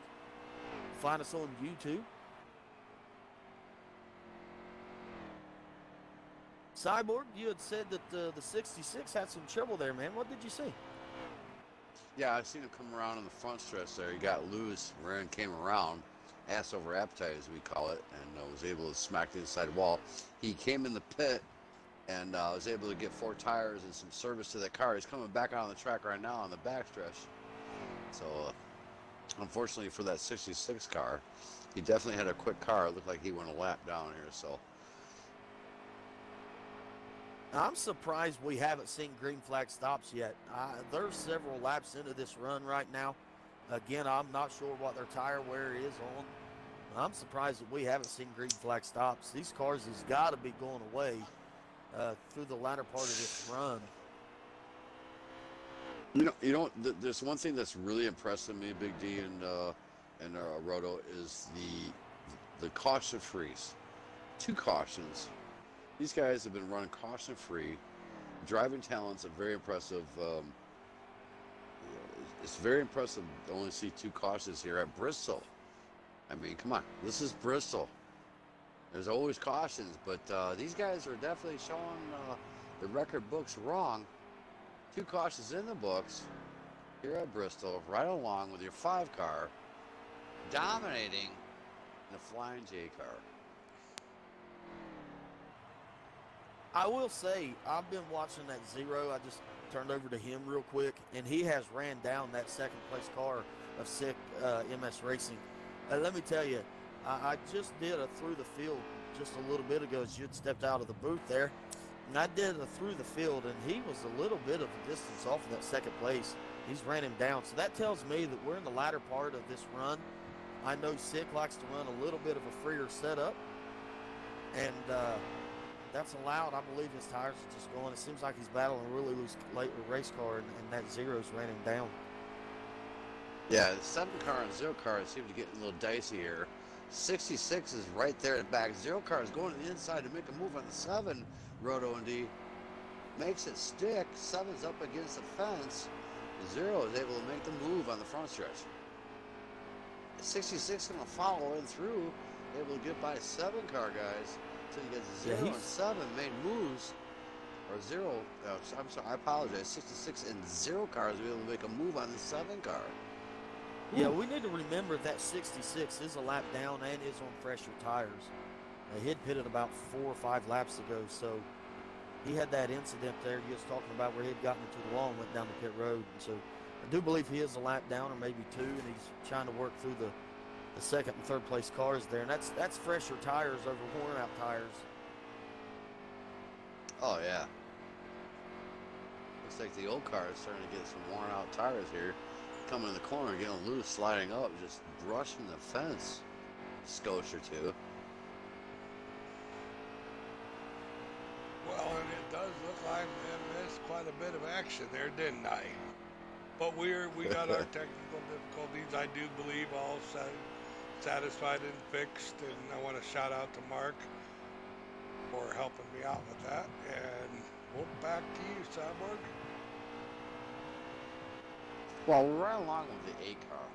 Find us on YouTube. Cyborg, you had said that the 66 had some trouble there, man. What did you see? Yeah, I seen him come around in the front stretch there. He got loose, ran, came around, ass over appetite as we call it, and was able to smack the inside wall. He came in the pit and was able to get 4 tires and some service to the car. He's coming back out on the track right now on the backstretch. So, unfortunately for that 66 car, he definitely had a quick car. It looked like he went a lap down here, so. I'm surprised we haven't seen green flag stops yet. There's several laps into this run right now. Again, I'm not sure what their tire wear is on. I'm surprised that we haven't seen green flag stops. These cars has got to be going away through the latter part of this run. You know, there's one thing that's really impressing me, Big D and Roto, is the caution frees. 2 cautions. These guys have been running caution free. Driving talents are very impressive. It's very impressive to only see 2 cautions here at Bristol. I mean, come on, this is Bristol. There's always cautions, but these guys are definitely showing the record books wrong. 2 cautions in the books here at Bristol, right along with your 5 car, dominating the Flying J car. I will say, I've been watching that Zero. I just turned over to him real quick, and he has ran down that second place car of SICK MS Racing. Let me tell you, I just did a through the field just a little bit ago as you'd stepped out of the booth there. And I did a through the field, and he was a little bit of a distance off of that second place. He's ran him down. So that tells me that we're in the latter part of this run. I know SICK likes to run a little bit of a freer setup, and that's allowed. I believe his tires are just going. It seems like he's battling a really loose late race car, and that Zero's ran him down. Yeah, the 7 car and 0 car seem to get a little dicey here. 66 is right there at the back. 0 car is going to the inside to make a move on the 7. Roto and D makes it stick. 7's up against the fence. 0 is able to make the move on the front stretch. 66 is going to follow in through, able to get by 7 car guys. So you get 0 and 7 made moves, or 0. I'm sorry, I apologize. 66 and 0 cars will be able to make a move on the 7 car. Yeah, we need to remember that 66 is a lap down and is on fresher tires. He had pitted about 4 or 5 laps ago, so he had that incident there you was talking about where he had gotten into the wall and went down the pit road. And so I do believe he is a lap down or maybe 2, and he's trying to work through the second and third place cars there, and that's fresher tires over worn out tires. Oh yeah, looks like the old car is starting to get some worn out tires here. Coming in the corner, getting loose, sliding up, just brushing the fence. Scotch or 2. Well, and it does look like they missed quite a bit of action there, didn't I? But we got our technical difficulties, I do believe, all satisfied and fixed, and I want to shout out to Mark for helping me out with that. And we're back to you, Cyborg. Well, we're right along with the A car.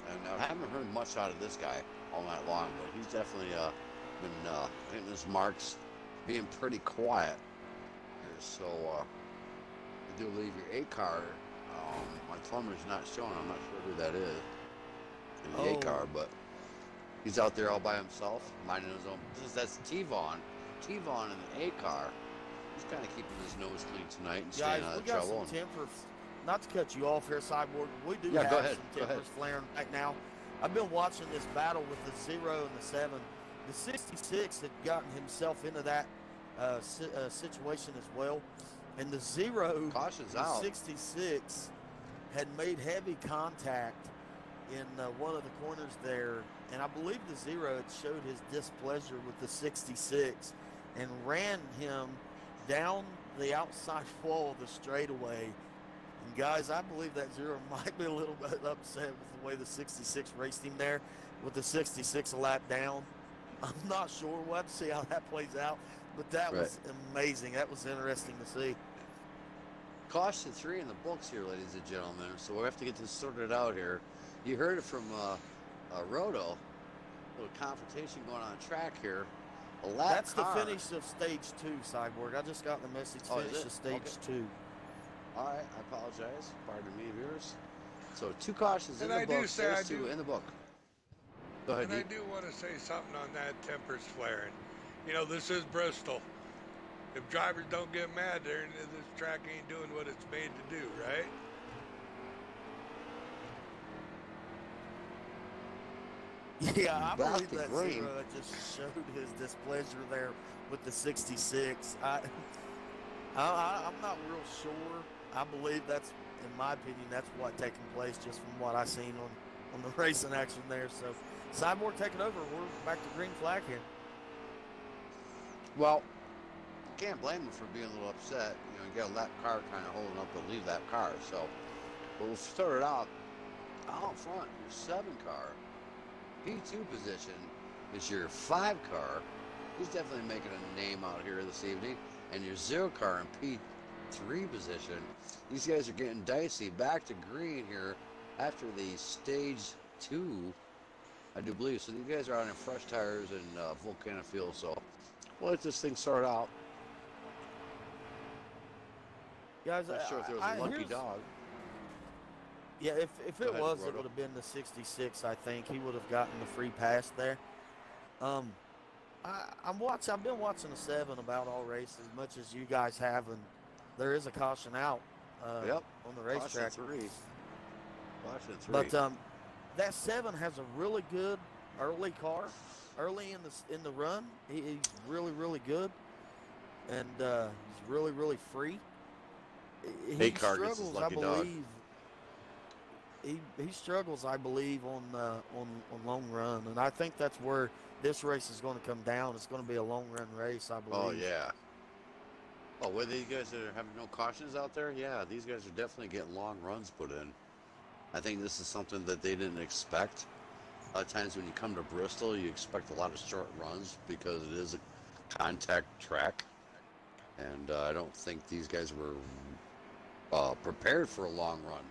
And I haven't heard much out of this guy all night long, but he's definitely been hitting his marks, being pretty quiet. So I do believe your A car, my plumber's not showing. I'm not sure who that is in the A car, but he's out there all by himself, minding his own business. That's T-Von. T-Von in the A car. He's kind of keeping his nose clean tonight and staying out of trouble. Guys, we got some tempers. Not to cut you off here, Cyborg. We do have some tempers flaring right now. I've been watching this battle with the 0 and the 7. The 66 had gotten himself into that situation as well. And the 0, caution's the out. 66 had made heavy contact in one of the corners there. And I believe the 0 had showed his displeasure with the 66 and ran him down the outside wall of the straightaway. And guys, I believe that 0 might be a little bit upset with the way the 66 raced him there, with the 66 a lap down. I'm not sure. We'll have to see how that plays out. But that was amazing. That was interesting to see. Caution 3 in the books here, ladies and gentlemen. So we have to get this sorted out here. You heard it from Roto. A little confrontation going on track here. That's the finish of stage 2, Cyborg. I just got the message. Finish of stage 2. All right, I apologize. Pardon me, viewers. So 2 cautions in the book, stage 2 in the book. Go ahead, and I do want to say something on that tempers flaring. You know, this is Bristol. If drivers don't get mad, this track ain't doing what it's made to do, right? Yeah, I believe that 0 just showed his displeasure there with the 66. I'm not real sure. I believe that's, in my opinion, that's what taking place just from what I've seen on the racing action there. So, Cyborg taking over. We're back to green flag here. Well, you can't blame him for being a little upset. You know, you got a lap car kind of holding up to leave that car. So, we'll start it out front. Your 7 car, P2 position is your 5 car. He's definitely making a name out here this evening. And your 0 car in P3 position. These guys are getting dicey. Back to green here after the stage 2, I do believe. So these guys are out in fresh tires and volcano fuel. So we'll let this thing start out. Guys, not sure if there was a lucky dog. Yeah, if it was, it would have been the 66. I think he would have gotten the free pass there. I've been watching the 7 about all races as much as you guys have, and there is a caution out on the racetrack. Caution 3. But that 7 has a really good early car. Early in the run, he's really, really good, and he's really, really free. He struggles, I believe. He struggles, I believe, on long run, and I think that's where this race is going to come down. It's going to be a long run race, I believe. Oh yeah. Oh, whether you guys are having no cautions out there, yeah, these guys are definitely getting long runs put in. I think this is something that they didn't expect. A lot of times when you come to Bristol, you expect a lot of short runs because it is a contact track, and I don't think these guys were prepared for a long run.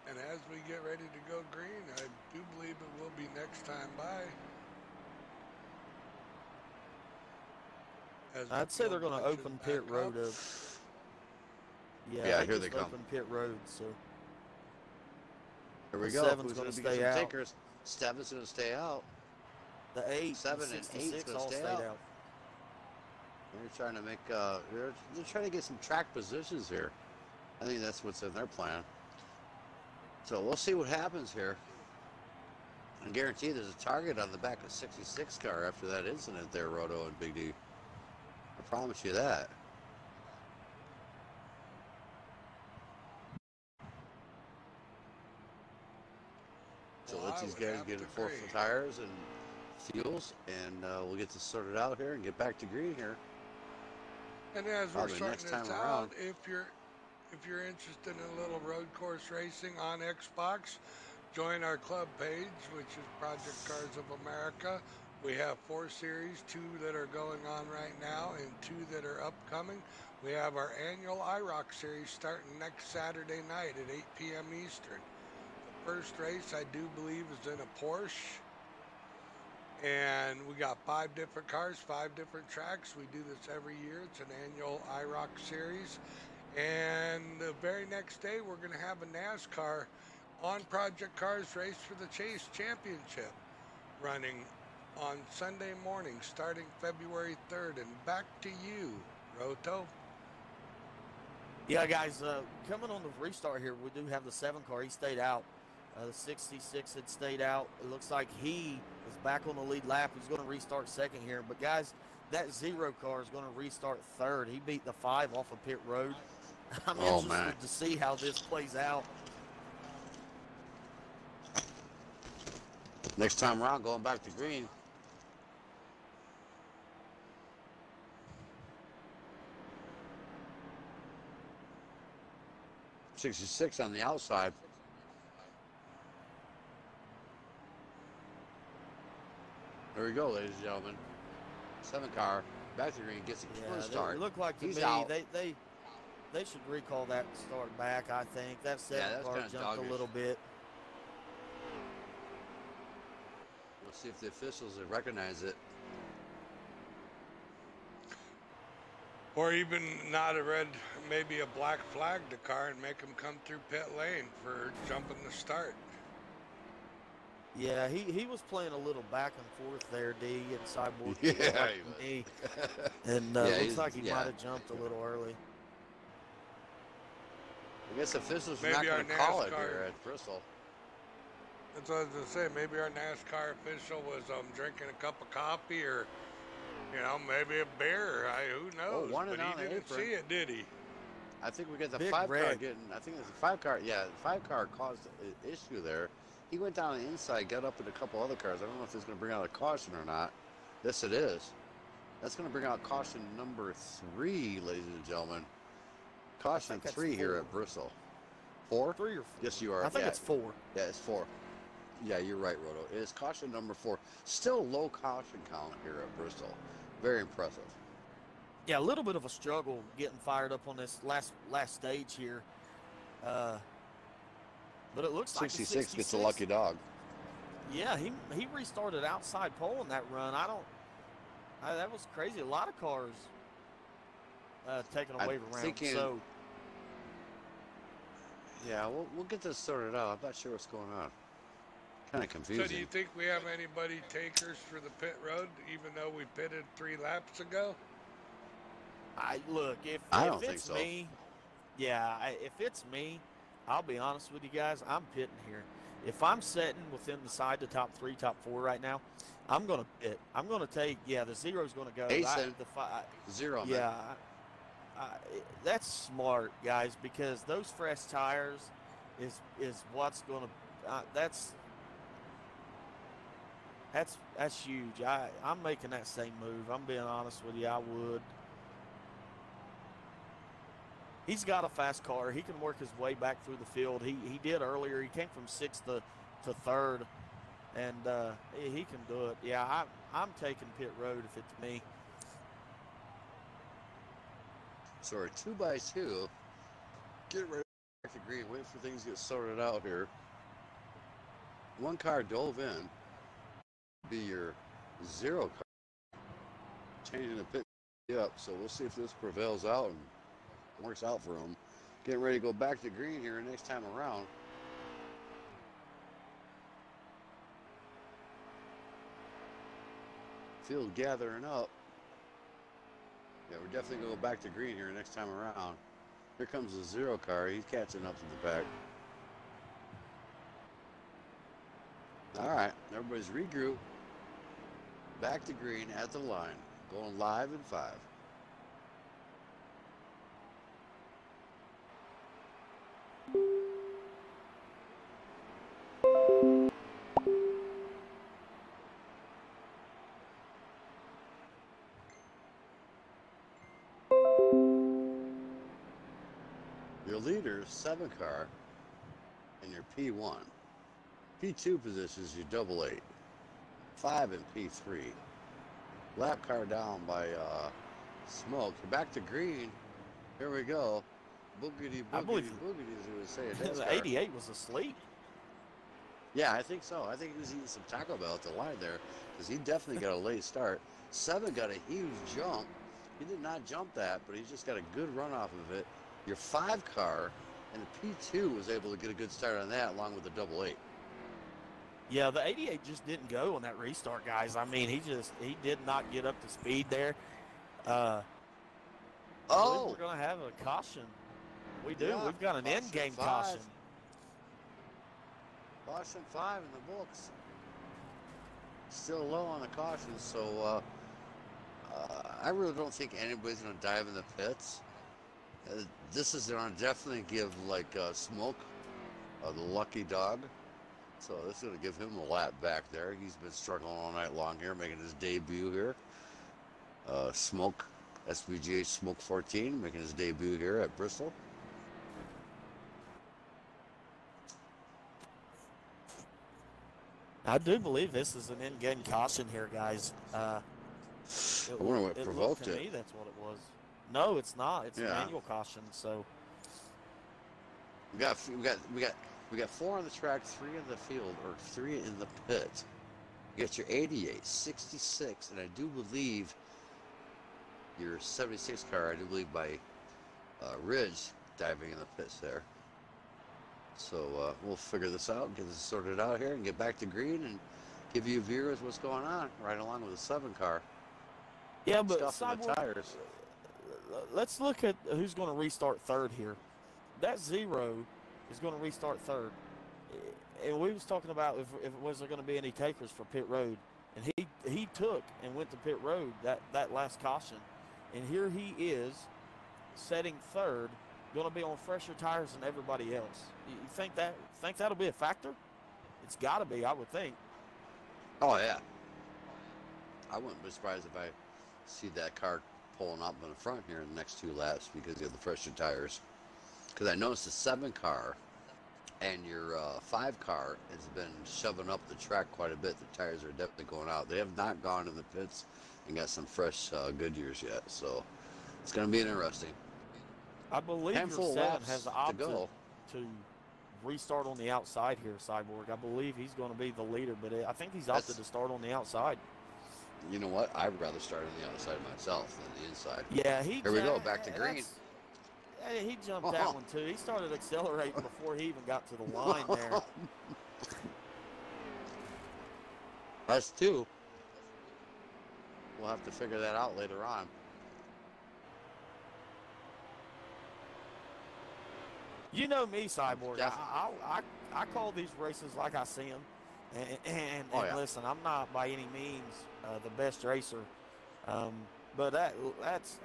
And as we get ready to go green, I do believe it will be next time by. I'd say they're going to open pit road up. Yeah, here they come. Open pit road, so. Here we go. 7's going to stay out. Takers? 7's going to stay out. The 8, 7 and 8 all stayed out. They're trying to make. They're trying to get some track positions here. I think that's what's in their plan. So we'll see what happens here. I guarantee there's a target on the back of 66 car after that incident there, Roto and Big D. I promise you that. So let these guys get full tires and fuels, and we'll get this sorted out here and get back to green here. And as we're sorting this out, if you're interested in a little road course racing on Xbox, join our club page, which is Project Cars of America. We have 4 series, 2 that are going on right now and 2 that are upcoming. We have our annual IROC series starting next Saturday night at 8 p.m. Eastern. The first race, I do believe, is in a Porsche. And we got 5 different cars, 5 different tracks. We do this every year. It's an annual IROC series. And the very next day, we're going to have a NASCAR on Project Cars Race for the Chase Championship running on Sunday morning starting February 3rd. And back to you, Roto. Yeah, guys, coming on the restart here, we do have the 7 car. He stayed out. The 66 had stayed out. It looks like he is back on the lead lap. He's going to restart second here. But, guys, that 0 car is going to restart third. He beat the 5 off of pit road. I'm interested to see how this plays out. Next time around, going back to green. '66 on the outside. There we go, ladies and gentlemen. 7 car, back to green, gets a first start. It looked like to He's me out. they should recall that start back, I think. That 7 car jumped doggish. a little bit. We'll see if the officials recognize it. Or even not a red, maybe a black flag the car and make him come through pit lane for jumping the start. Yeah, he was playing a little back and forth there, D, and Cyborg. Yeah, he and looks like he might have jumped a little early. I guess officials are Maybe not going to call it here at Btristol. That's what I was going to say. Maybe our NASCAR official was drinking a cup of coffee or, you know, maybe a beer. Who knows? But he didn't see it, did he? I think we got the Big 5 car red. getting. I think it's a 5 car. Yeah, the 5 car caused an issue there. He went down the inside, got up in a couple other cars. I don't know if it's going to bring out a caution or not. Yes, it is. That's going to bring out caution number 3, ladies and gentlemen. Caution 3 here at Btristol. 4? 3 or 4? Yes, you are. I think it's 4. Yeah, it's 4. Yeah, you're right, Roto. It is caution number 4. Still low caution count here at Btristol. Very impressive. Yeah, a little bit of a struggle getting fired up on this last stage here. But it looks like 66 gets a lucky dog. Yeah, he restarted outside pole in that run. That was crazy. A lot of cars taking away from round. So yeah, we'll get this sorted out. I'm not sure what's going on. Kind of confusing. So do you think we have anybody takers for the pit road, even though we pitted 3 laps ago? Look, if it's me, if it's me, I'll be honest with you guys, I'm pitting here. If I'm sitting within the side to top 3, top 4 right now, I'm going to pit. I'm going to take, the 0's going to go. 0. Yeah, that's smart, guys, because those fresh tires is what's going to, that's huge. I'm making that same move. I'm being honest with you, I would. He's got a fast car. He can work his way back through the field. He did earlier. He came from 6th to 3rd, and he can do it. Yeah, I'm taking pit road if it's me. So we're 2x2. Get ready back to green. Wait for things to get sorted out here. 1 car dove in. Be your 0 car. Changing the pit up. So we'll see if this prevails out and works out for him. Getting ready to go back to green here next time around. Field gathering up. Yeah, we're definitely going to go back to green here next time around. Here comes the 0 car. He's catching up to the back. All right, everybody's regrouped. Back to green at the line. Going live in 5. Your leader, 7 car, and your P1. P2 positions your 88. 5 in P3. Lap car down by Smoke. Back to green. Here we go. Boogity, I believe boogity, boogity, as we would say. the 88 was asleep. Yeah, I think so. I think he was eating some Taco Bell at the line there because he definitely got a late start. 7 got a huge jump. He did not jump that, but he just got a good run off of it. Your 5 car and the P2 was able to get a good start on that along with the double 8. Yeah, the 88 just didn't go on that restart, guys. I mean, he did not get up to speed there. We're going to have a caution. We do. Yeah, we've got an in-game caution. Caution 5 in the books. Still low on the caution, so I really don't think anybody's going to dive in the pits. This is going to definitely give like Smoke the lucky dog. So this is going to give him a lap back there. He's been struggling all night long here, making his debut here. Smoke, SVGH Smoke 14, making his debut here at Bristol. I do believe this is an in-game caution here, guys. I wonder what provoked it. To me, that's what it was. No, it's not. It's a manual caution. So we got 4 on the track, 3 in the field, or 3 in the pit. You got your 88, 66, and I do believe your 76 car. I do believe by Ridge diving in the pits there. So we'll figure this out, get this sorted out here, and get back to green and give you viewers what's going on right along with the 7 car. Yeah, but the tires. Let's look at who's going to restart third here. That 0 is going to restart third. And we was talking about if it was there going to be any takers for pit road. And he took and went to pit road that last caution. And here he is setting third, going to be on fresher tires than everybody else. You think that'll be a factor? It's got to be, I would think. Oh, yeah. I wouldn't be surprised if I see that car pulling up in the front here in the next 2 laps because of the fresher tires. Because I noticed the 7 car and your 5 car has been shoving up the track quite a bit. The tires are definitely going out. They have not gone in the pits and got some fresh Goodyears yet. So it's going to be interesting. I believe your 7 has opted to restart on the outside here, Cyborg. I believe he's going to be the leader, but I think he's opted to start on the outside. You know what? I'd rather start on the outside myself than the inside. Yeah, here we go, back to green. He jumped that one too. He started accelerating before he even got to the line there. That's 2. We'll have to figure that out later on. You know me, Cyborg. I call these races like I see them. And listen, I'm not by any means the best racer. But that's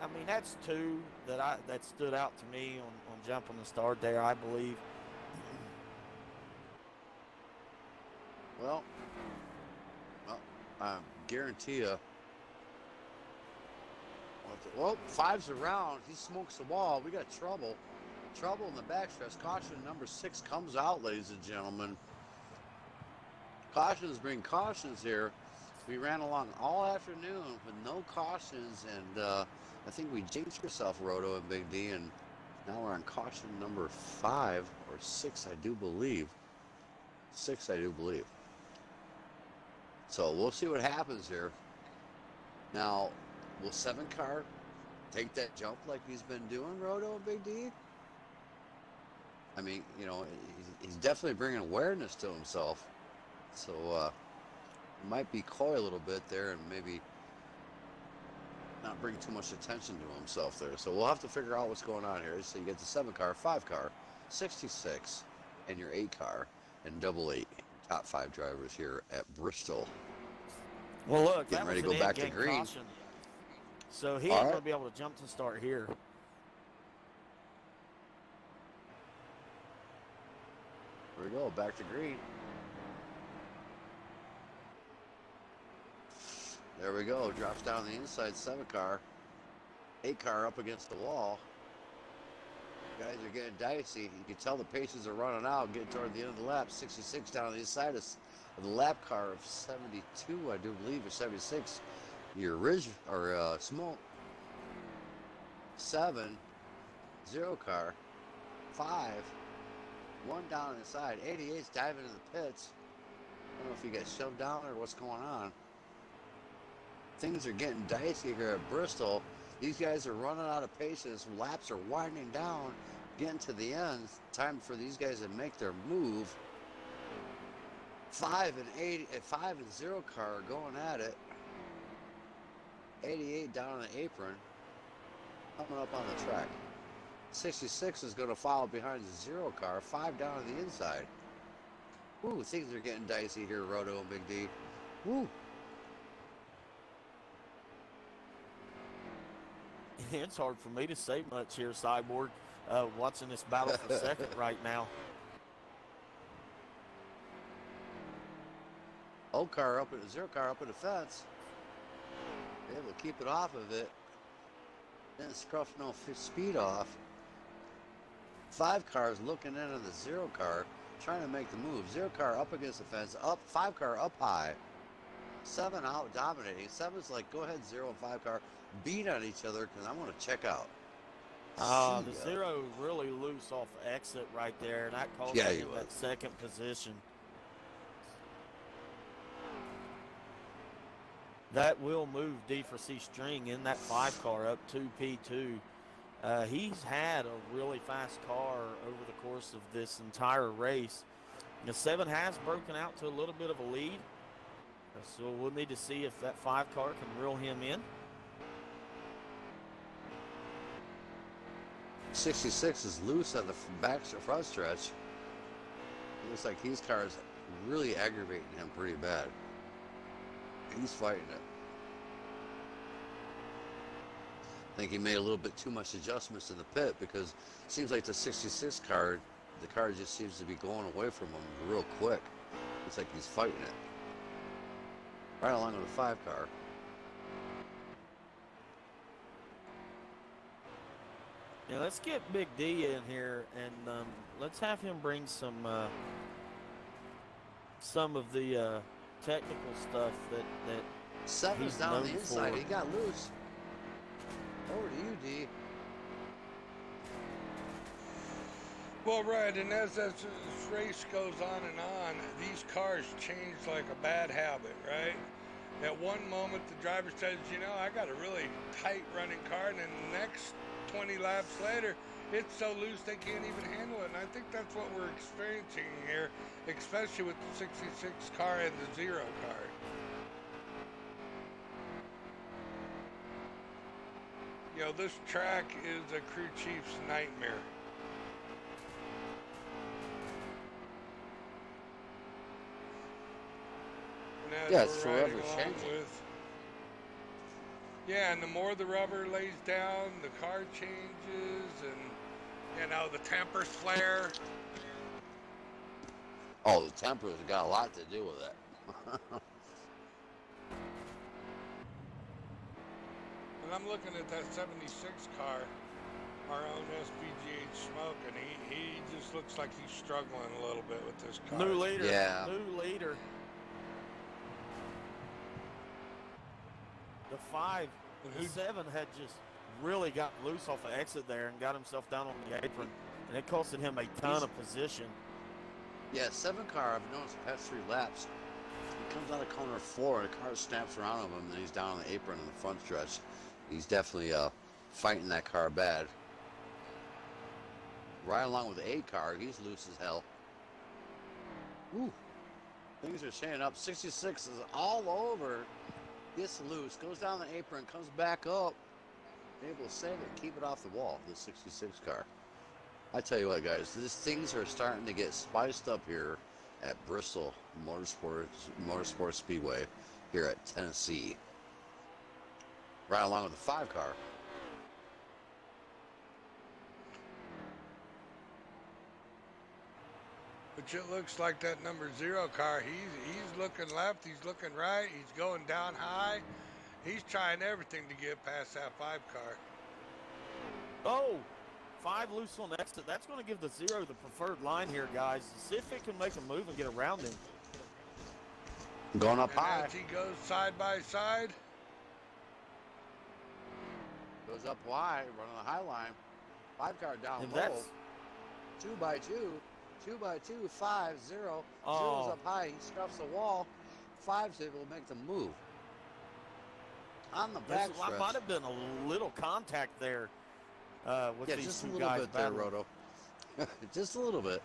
2 that stood out to me on jumping the start there, I believe. Well, I guarantee you. Well, 5's around. He smokes the wall. We got trouble. Trouble in the backstretch. Caution number 6 comes out, ladies and gentlemen. Cautions bring cautions here. We ran along all afternoon with no cautions, and I think we jinxed ourselves, Roto and Big D, and now we're on caution number 5 or 6, I do believe. 6, I do believe. So we'll see what happens here. Now, will 7 car take that jump like he's been doing, Roto and Big D? I mean, you know, he's definitely bringing awareness to himself. So, might be coy a little bit there and maybe not bring too much attention to himself there. So we'll have to figure out what's going on here. So you get the 7 car, 5 car, 66, and your 8 car, and double 8. Top 5 drivers here at Bristol. Well, look, getting ready to go back to green. Caution. So he ain't going to be able to jump to start here. Here we go, back to green. There we go, drops down the inside, 7 car. 8 car up against the wall. Guys are getting dicey. You can tell the paces are running out, getting toward the end of the lap. 66 down on the inside the lap car of 72, I do believe, or 76. Your original or smoke 7, 0 car, 5, 1 down inside. 88's diving into the pits. I don't know if you got shoved down or what's going on. Things are getting dicey here at Bristol. These guys are running out of paces. Laps are winding down, getting to the end. Time for these guys to make their move. 5 and 0 car are going at it. 88 down on the apron, coming up on the track. 66 is going to follow behind the 0 car. 5 down on the inside. Ooh, things are getting dicey here, Roto and Big D. Woo. It's hard for me to say much here, Cyborg, watching this battle for second right now. O car up at 0 car up in the fence. Able to keep it off of it. Didn't scruff no speed off. 5 cars looking into the 0 car, trying to make the move. 0 car up against the fence, up. 5 car up high. 7 out dominating. 7's like, go ahead, 0 and 5 car beat on each other because I want to check out. The 0 really loose off exit right there, and that cost him that second position. That will move D4C String in that 5 car up to P2. He's had a really fast car over the course of this entire race. The 7 has broken out to a little bit of a lead. So we'll need to see if that 5 car can reel him in. 66 is loose on the front stretch. It looks like his car is really aggravating him pretty bad. He's fighting it. I think he made a little bit too much adjustments in the pit because it seems like the 66 car, the car just seems to be going away from him real quick. It's like he's fighting it. Right along with the 5 car. Yeah, let's get Big D in here and let's have him bring some of the technical stuff that 7's down on the inside. He got loose. Over to you, D. Well, right, and as this race goes on, these cars change like a bad habit, right? At one moment, the driver says, you know, I got a really tight running car, and then the next 20 laps later, it's so loose they can't even handle it. And I think that's what we're experiencing here, especially with the 66 car and the 0 car. You know, this track is a crew chief's nightmare. Yeah, it's forever changing. Yeah, and the more the rubber lays down, the car changes, and, you know, the tempers flare. Oh, the tempers got a lot to do with it. And I'm looking at that 76 car, our own SPGH Smoke, and he just looks like he's struggling a little bit with this car. New leader. Yeah. New leader. The 5, the 7 had just really got loose off the exit there and got himself down on the apron, and it costed him a ton of position. Yeah, 7 car, I've noticed the past 3 laps. He comes out of corner 4 and the car snaps around him and he's down on the apron in the front stretch. He's definitely fighting that car bad. Right along with the 8 car, he's loose as hell. Ooh, things are staying up. 66 is all over. Gets loose, goes down the apron, comes back up, able to save it, keep it off the wall, this 66 car. I tell you what, guys, things are starting to get spiced up here at Bristol Motorsports Speedway here at Tennessee. Right along with the 5 car. But it looks like that number 0 car, he's looking left, he's looking right, he's going down high. He's trying everything to get past that 5 car. Oh, 5 loose on the exit. That's going to give the 0 the preferred line here, guys. See if it can make a move and get around him. Going up And high. as he goes side by side, Goes up wide, running the high line. 5 car down And low. that's 2 by 2. 2 by 2. 5, 0. Oh. 0's up high. He scuffs the wall. 5's able to make the move. On the back This stretch. might have been a little contact there with these just a two little guys bit there, battling. Roto. Just a little bit.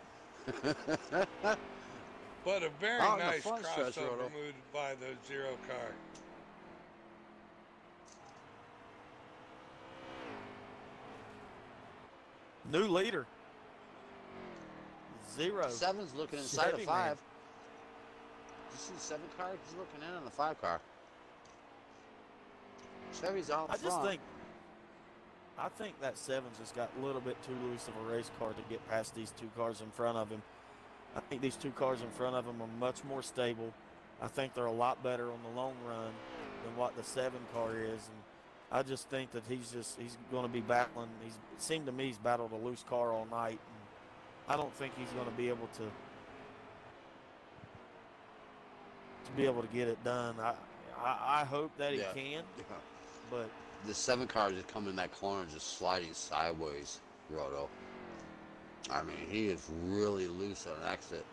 but a very On the nice front stretch, crossover Roto. moved by the 0 car. New leader. 0. 7's looking inside Chevy of 5. Did you see the 7 car? He's looking in on the 5 car. Chevy's out front. I think that 7's just got a little bit too loose of a race car to get past these 2 cars in front of him. I think these 2 cars in front of him are much more stable. I think they're a lot better on the long run than what the 7 car is. And I just think that he's going to be battling. It seemed to me he's battled a loose car all night. And I don't think he's going to be able to get it done. I hope that he can, but the 7 car just come in that corner, just sliding sideways, Roto. I mean, he is really loose on exit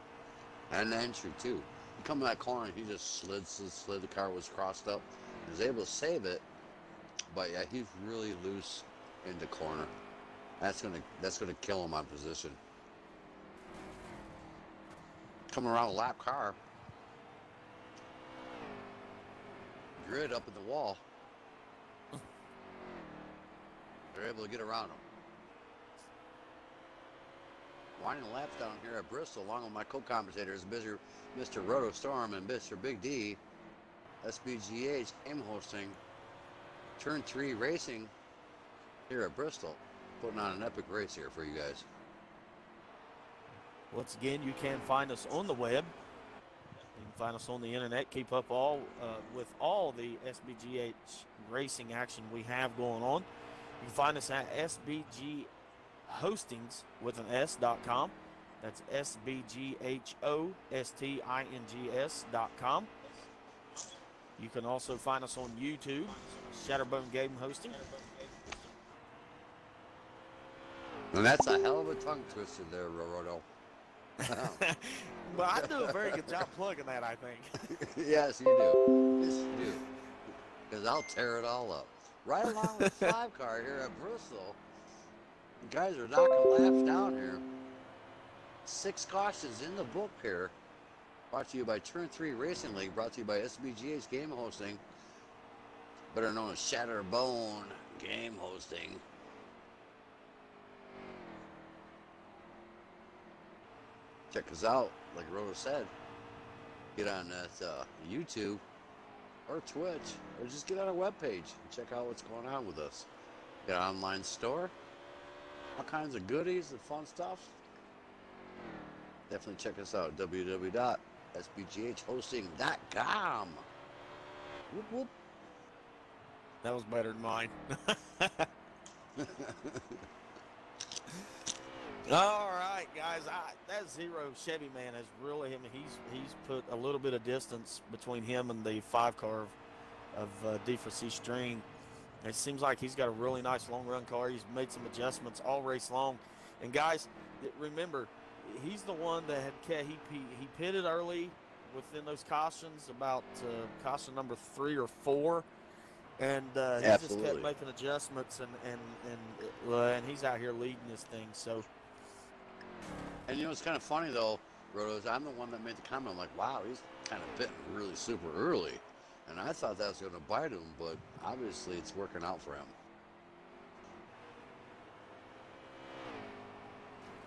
and entry too. He come in that corner, he just slid. The car was crossed up. He was able to save it, but yeah, he's really loose in the corner. That's gonna kill him on position. Coming around a lap car. Grid up in the wall. They're able to get around him. Winding laps down here at Bristol, along with my co-commentators, Mr. Roto Storm and Mr. Big D. SBGH game hosting Turn 3 racing here at Bristol. Putting on an epic race here for you guys. once again, you can find us on the web. You can find us on the internet. Keep up with all the SBGH racing action we have going on. You can find us at SBGHostings with an S.com. That's SBGHOSTINGS.com. You can also find us on YouTube, Shatterbone Game Hosting. And that's a hell of a tongue twister there, Roto. But I do a very good job plugging that, I think. Yes, you do. Yes, you do. Because I'll tear it all up. Right along with the 5 car here at Bristol. You guys are knocking laps down here. 6 cautions in the book here. Brought to you by Turn 3 Racing League. Brought to you by SBGH Game Hosting. Better known as Shatterbone Game Hosting. Check us out, like Roto said. Get on that YouTube or Twitch, or just get on our webpage and check out what's going on with us. Got an online store, all kinds of goodies and fun stuff. Definitely check us out, www.sbghhosting.com. Whoop, whoop. That was better than mine. All right, guys. That 0 Chevy man has really he's put a little bit of distance between him and the 5 car of D4C String. It seems like he's got a really nice long run car. He's made some adjustments all race long. And guys, remember, he's the one that had he pitted early within those cautions, about caution number 3 or 4. And he just kept making adjustments, and he's out here leading this thing. So. And you know, it's kind of funny though, Rotos, I'm the one that made the comment. I'm like, wow, he's kind of pitting really super early. And I thought that was going to bite him, but obviously it's working out for him.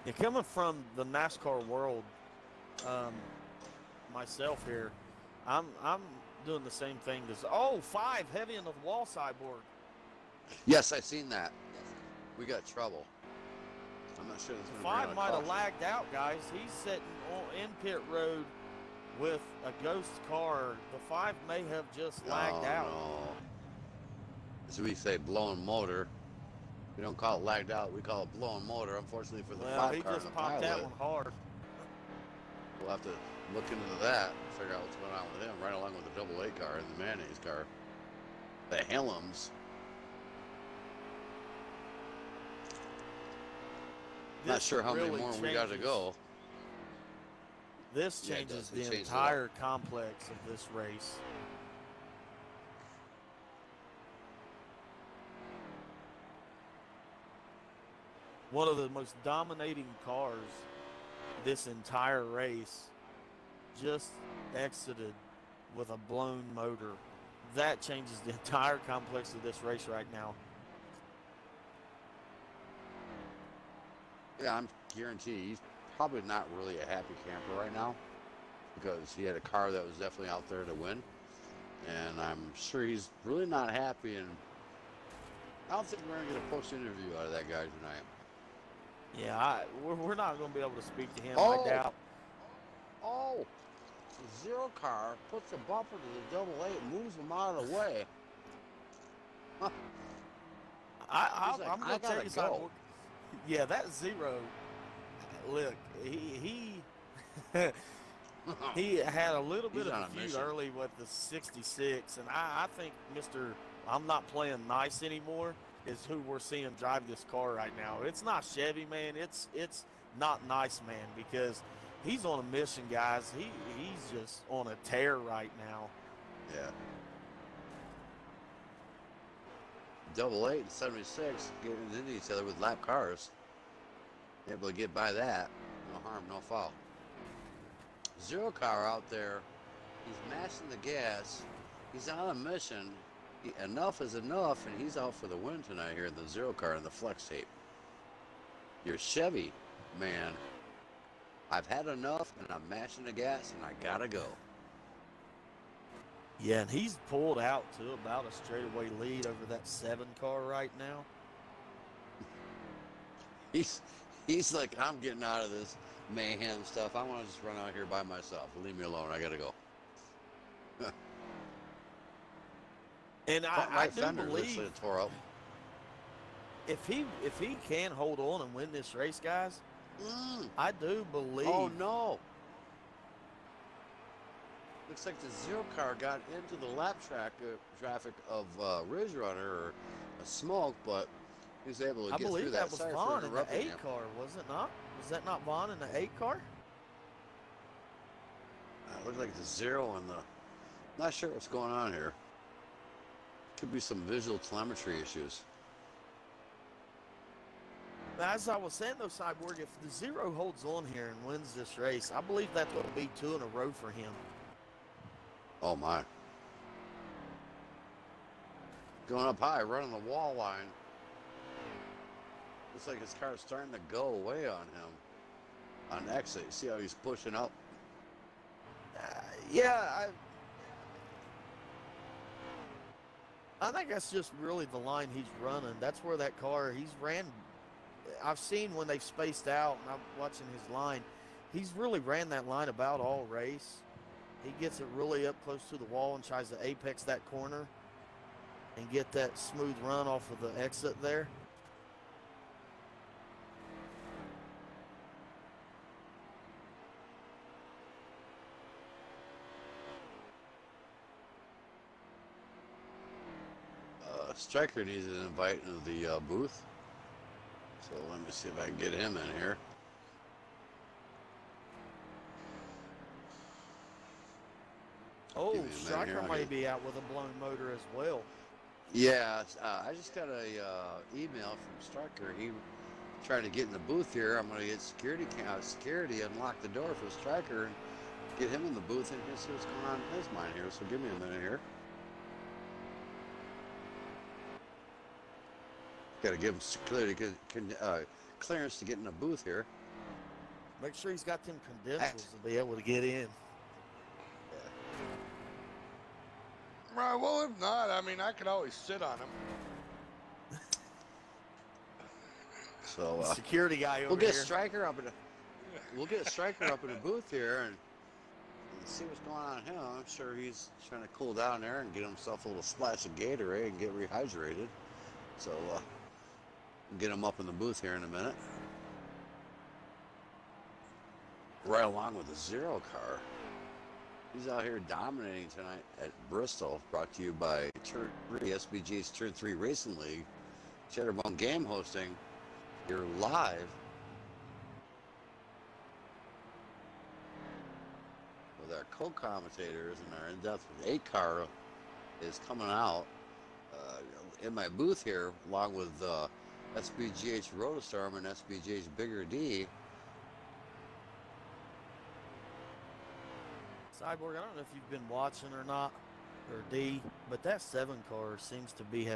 Yeah, coming from the NASCAR world, myself here, I'm doing the same thing. 5 heavy into the wall sideboard. Yes, I seen that. We got trouble. I'm not sure. 5 might have lagged out, guys. He's sitting in pit road with a ghost car. The 5 may have just lagged out. No. As we say, blowing motor. We don't call it lagged out. We call it blowing motor. Unfortunately for the 5 car, he just popped that one hard. We'll have to look into that, figure out what's going on with him, right along with the double A car and the mayonnaise car. The Helms. Not sure how many more we got to go. This changes the entire complex of this race. One of the most dominating cars this entire race just exited with a blown motor. That changes the entire complex of this race right now. Yeah, I'm guaranteed he's probably not really a happy camper right now because he had a car that was definitely out there to win. And I'm sure he's really not happy, and I don't think we're going to get a post-interview out of that guy tonight. Yeah, we're not going to be able to speak to him, Oh! I doubt. Oh! The zero car puts a bumper to the double A and moves him out of the way. Huh. I'm like, going to tell you something. go. Yeah, that zero, look, he he had a little bit of a feud early with the 66, and I think Mr. I'm not playing nice anymore is who we're seeing drive this car right now. It's not Chevy, man. It's not nice, man, because he's on a mission, guys. He's just on a tear right now. Yeah. Double 8 and 76 getting into each other with lap cars. Able to get by that. No harm, no foul. Zero car out there. He's mashing the gas. He's on a mission. Enough is enough, and he's out for the win tonight here in the zero car in the flex tape. Your Chevy, man. I've had enough, and I'm mashing the gas, and I gotta go. Yeah, and he's pulled out to about a straightaway lead over that 7 car right now. He's like, I'm getting out of this mayhem stuff. I want to just run out here by myself. Leave me alone. I gotta go. And I do believe tore up. if he can hold on and win this race, guys, I do believe. Oh no! Looks like the zero car got into the lap traffic of Ridge Runner or a Smoke, but he was able to get through that. I believe that was Vaughn in the 8 car, was it not? Was that not Vaughn in the 8 car? It looked like the zero and the. Not sure what's going on here. Could be some visual telemetry issues. As I was saying, though, Cyborg, if the zero holds on here and wins this race, I believe that will be 2 in a row for him. Oh my. Going up high, running the wall line. Looks like his car's starting to go away on him. On exit, you see how he's pushing up? Yeah, I think that's just really the line he's running. That's where that car, he's ran. I've seen when they've spaced out, and I'm watching his line, he's really ran that line about all race. He gets it really up close to the wall and tries to apex that corner and get that smooth run off of the exit there. Striker needs an invite into the booth. So let me see if I can get him in here. Oh, Striker might be out with a blown motor as well. Yeah, I just got a email from Striker. He tried to get in the booth here. I'm going to get security, unlock the door for Striker, and get him in the booth and see what's going on in his mind here. So give me a minute here. Got to give him clearance to get in the booth here. Make sure he's got them credentials to be able to get in. Right, well, if not, I mean, I could always sit on him. So security guy over we'll get here. We'll get Striker up in the booth here and see what's going on with him. I'm sure he's trying to cool down there and get himself a little splash of Gatorade and get rehydrated. So we'll get him up in the booth here in a minute. Right along with the zero car. He's out here dominating tonight at Bristol. Brought to you by Turn 3, SBG's Turn 3 Racing League. Shatter Game hosting. You're live with our co-commentators, and our in-depth with 8-car is coming out in my booth here, along with SBGH Rotostorm and SBGH Bigger D. Cyborg, I don't know if you've been watching or not, or D, but that 7 car seems to be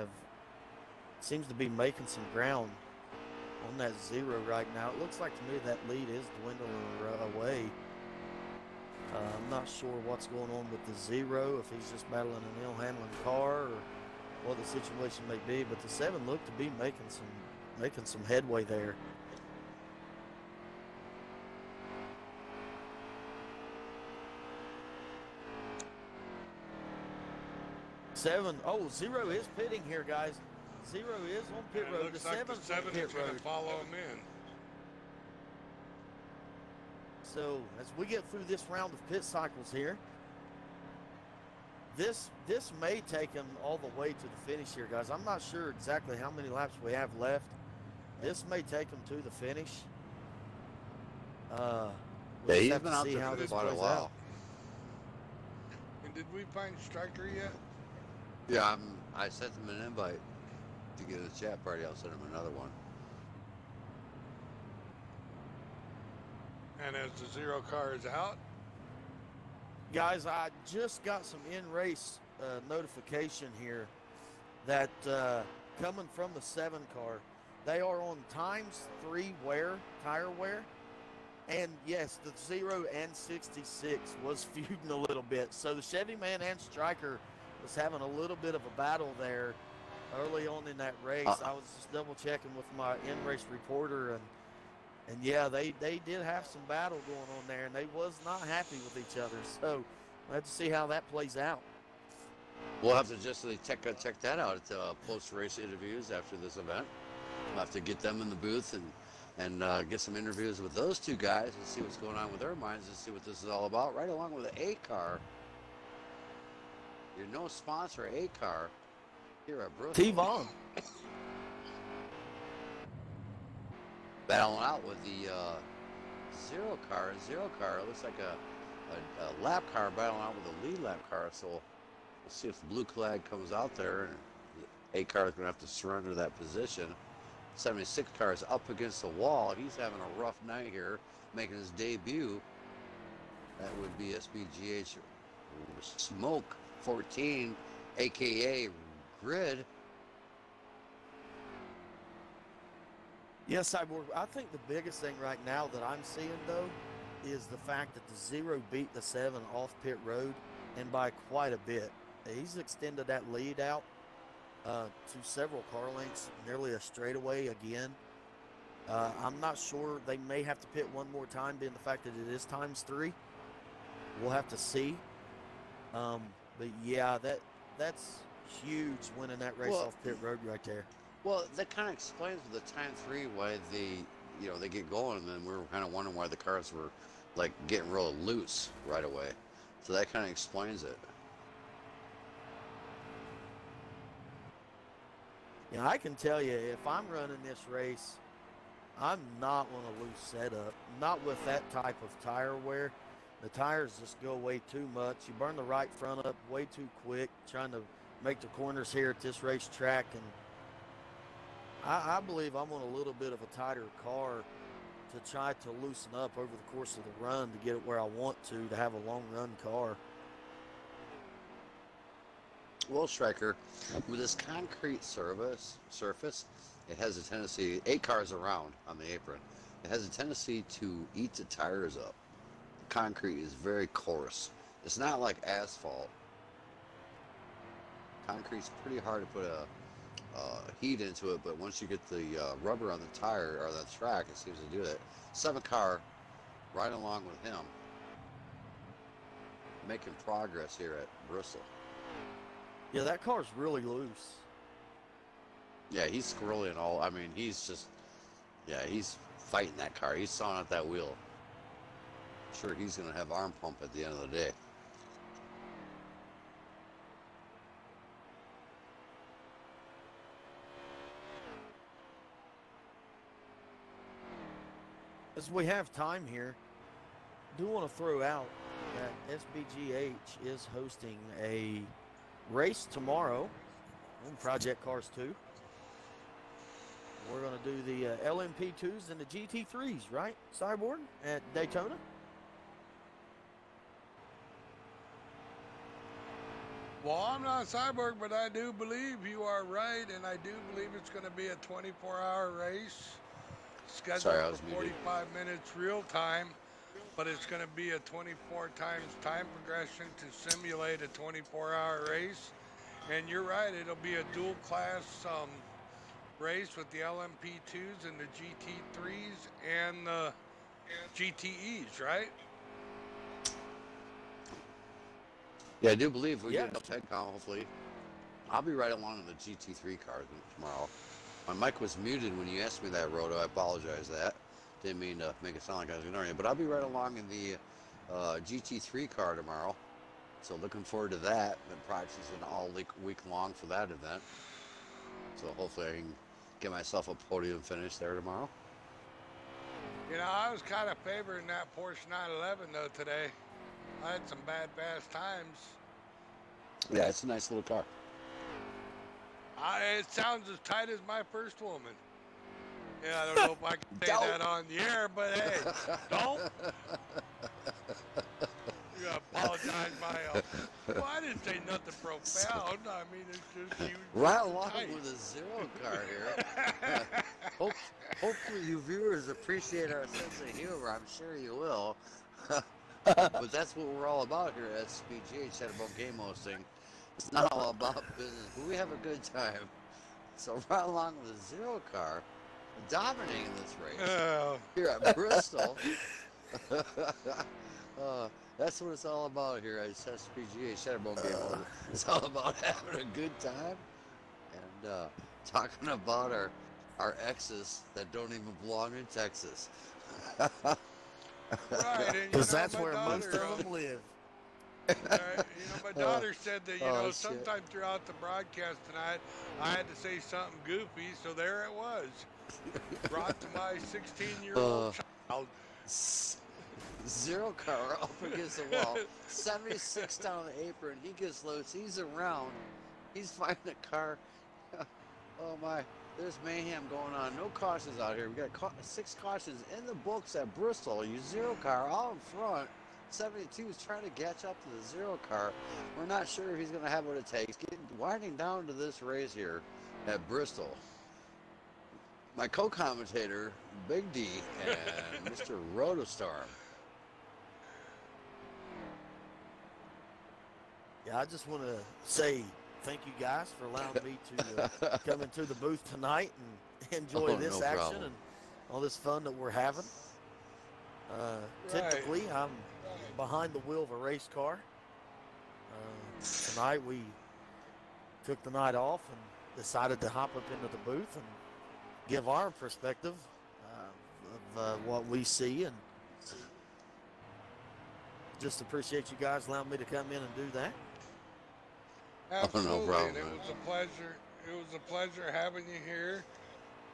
making some ground on that 0 right now. It looks like to me that lead is dwindling away. I'm not sure what's going on with the 0, if he's just battling an ill-handling car or what the situation may be, but the 7 looked to be making some headway there. Oh, 0 is pitting here, guys. 0 is on pit road. Looks like the 7 is going to follow him in. So as we get through this round of pit cycles here, this may take him all the way to the finish here, guys. I'm not sure exactly how many laps we have left. This may take him to the finish. Yeah, he's been out there for quite a while. And did we find Striker yet? Yeah, I sent him an invite to get a chat party. I'll send him another one. And as the 0 car is out, guys, I just got some in-race notification here that coming from the 7 car, they are on ×3 tire wear. And yes, the 0 and 66 was feuding a little bit. So the Chevy man and Striker was having a little bit of a battle there early on in that race. I was just double checking with my in-race reporter, and yeah, they did have some battle going on there, and they was not happy with each other. So we'll have to see how that plays out. We'll have to just check that out at post-race interviews after this event. We'll have to get them in the booth and get some interviews with those two guys and see what's going on with their minds and see what this is all about, right along with the 8-car. You're no sponsor 8-car here at Bristol. T-Von. Battling out with the 0 car. 0 car, it looks like a lap car battling out with a lead lap car. So we'll see if the blue flag comes out there. And the 8-car is going to have to surrender that position. 76 car is up against the wall. He's having a rough night here, making his debut. That would be SBGH Smoke 14, aka Grid. Yes, Cyborg. I think the biggest thing right now that I'm seeing, though, is the fact that the 0 beat the 7 off pit road, and by quite a bit. He's extended that lead out to several car lengths, nearly a straightaway again. I'm not sure. They may have to pit one more time, being the fact that it is ×3. We'll have to see. But yeah, that's huge, winning that race off pit road right there. Well, that kind of explains with the ×3 why they get going, and then we were kind of wondering why the cars were like getting real loose right away. So that kind of explains it. Yeah, I can tell you, if I'm running this race, I'm not on a loose setup. Not with that type of tire wear. The tires just go way too much. You burn the right front up way too quick, trying to make the corners here at this racetrack. And I believe I'm on a little bit of a tighter car to try to loosen up over the course of the run to get it where I want to have a long run car. Well, Striker, with this concrete surface, it has a tendency, 8 cars around on the apron, it has a tendency to eat the tires up. The concrete is very coarse. It's not like asphalt. Concrete's pretty hard to put a heat into it, but once you get the rubber on the tire or the track, it seems to do that. 7 car right along with him, making progress here at Bristol. Yeah, that car's really loose. Yeah, he's squirreling all. I mean, he's just, yeah, he's fighting that car. He's sawing at that wheel. I'm sure he's going to have arm pump at the end of the day. as we have time here, I do want to throw out that SBGH is hosting a race tomorrow on Project Cars 2. We're going to do the LMP2s and the GT3s, right, Cyborg, at Daytona? Well, I'm not Cyborg, but I do believe you are right, and I do believe it's going to be a 24-hour race scheduled for 45 minutes real time, but it's going to be a 24 times time progression to simulate a 24-hour race. And you're right, it'll be a dual class race with the LMP2s and the GT3s and the GTEs, right? Yeah, I do believe we get enough head count, hopefully. I'll be right along in the GT3 car tomorrow. My mic was muted when you asked me that, Roto. I apologize for that. Didn't mean to make it sound like I was ignoring you. But I'll be right along in the GT3 car tomorrow. So looking forward to that. Been practicing all week long for that event. So hopefully I can get myself a podium finish there tomorrow. You know, I was kind of favoring that Porsche 911 though today. I had some bad fast times. Yeah, it's a nice little car. It sounds as tight as my first woman. Yeah, I don't know if I can say that on the air, but hey, don't. You apologize, well, I didn't say nothing profound. I mean, it's just you. Right along with a zero car here. Hopefully you viewers appreciate our sense of humor. I'm sure you will. But that's what we're all about here at SBGH, Shatter Game Hosting. It's not all about business, but we have a good time. So right along with a zero car, dominating this race here at Bristol. That's what it's all about here at SBGH, Shatter Game Hosting. It's all about having a good time and talking about our exes that don't even belong in Texas. Right, because that's where most of them live. My daughter said that, sometime throughout the broadcast tonight, I had to say something goofy, so there it was. Brought to my 16-year-old child. Zero car up against the wall. 76 down the apron. He gets loose. He's around. He's finding a car. Oh, my. There's mayhem going on. No cautions out here. We got 6 cautions in the books at Bristol. You zero car all in front. 72 is trying to catch up to the zero car. We're not sure if he's going to have what it takes. Winding down to this race here at Bristol. My co-commentator, Big D, and Mr. Rotostorm. Yeah, I just want to say thank you guys for allowing me to come into the booth tonight and enjoy this action problem. And all this fun that we're having. Typically, I'm behind the wheel of a race car. Tonight, we took the night off and decided to hop up into the booth and give our perspective of what we see, and just appreciate you guys allowing me to come in and do that. Absolutely, no problem, and it was a pleasure. It was a pleasure having you here.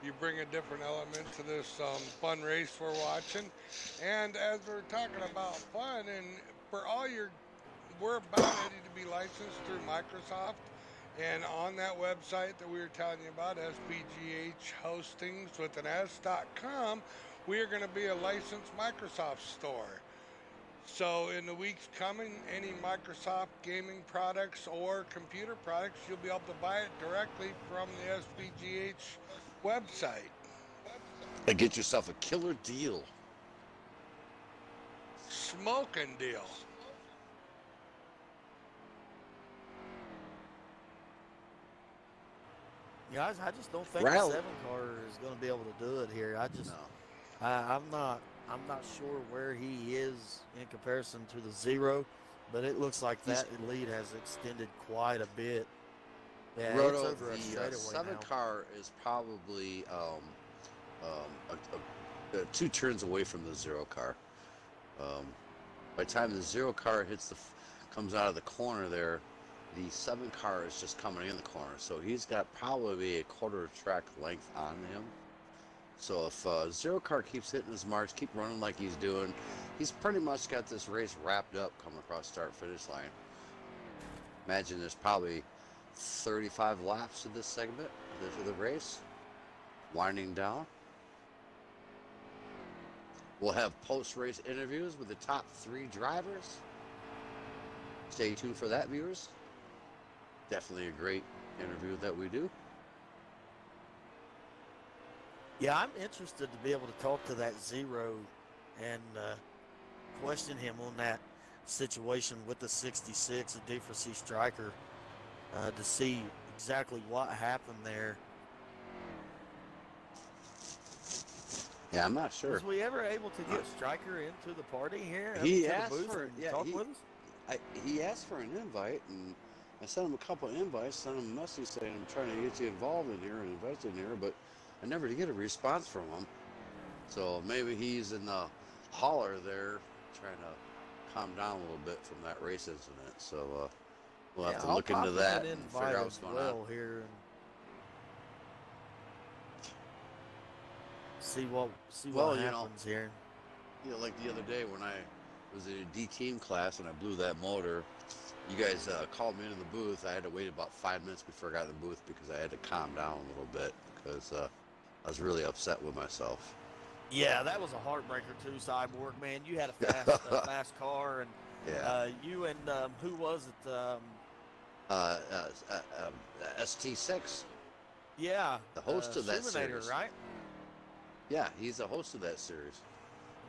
You bring a different element to this fun race we're watching. And as we're talking about fun, and we're about ready to be licensed through Microsoft. And on that website that we were telling you about, SBGH with an S.com, we are going to be a licensed Microsoft store. So in the weeks coming, any Microsoft gaming products or computer products, you'll be able to buy it directly from the SBGH website. And get yourself a killer deal. Smoking deal. Yeah, I just don't think the 7 car is going to be able to do it here. I'm not sure where he is in comparison to the 0, but it looks like that lead has extended quite a bit. Yeah, Roto, it's over a straightaway the 7 now. car is probably 2 turns away from the 0 car. By the time the 0 car comes out of the corner there, the 7 car is just coming in the corner. So he's got probably a quarter track length on him. So if Zero Car keeps hitting his marks, keep running like he's doing, he's pretty much got this race wrapped up coming across start-finish line. Imagine there's probably 35 laps to this segment of the race, winding down. We'll have post-race interviews with the top 3 drivers. Stay tuned for that, viewers. Definitely a great interview that we do. Yeah, I'm interested to be able to talk to that Zero and question him on that situation with the 66, a D4C striker, to see exactly what happened there. Yeah, I'm not sure. Was we ever able to get Striker into the party here? He asked for it. Yeah, talk with us? He asked for an invite, and I sent him a couple of invites, sent him a message saying I'm trying to get you involved in here and invite you in here, but I never did get a response from him. So maybe he's in the holler there trying to calm down a little bit from that race incident. So we'll have to look into that and figure out what's going on here. And see what happens here. You know, like the other day when I was in a D team class and I blew that motor, you guys called me into the booth. I had to wait about 5 minutes before I got in the booth because I had to calm down a little bit because I was really upset with myself. Yeah, that was a heartbreaker too, Cyborg. Man, you had a fast car, and you and who was it? ST6. Yeah, the host of that series, right? Yeah, he's the host of that series.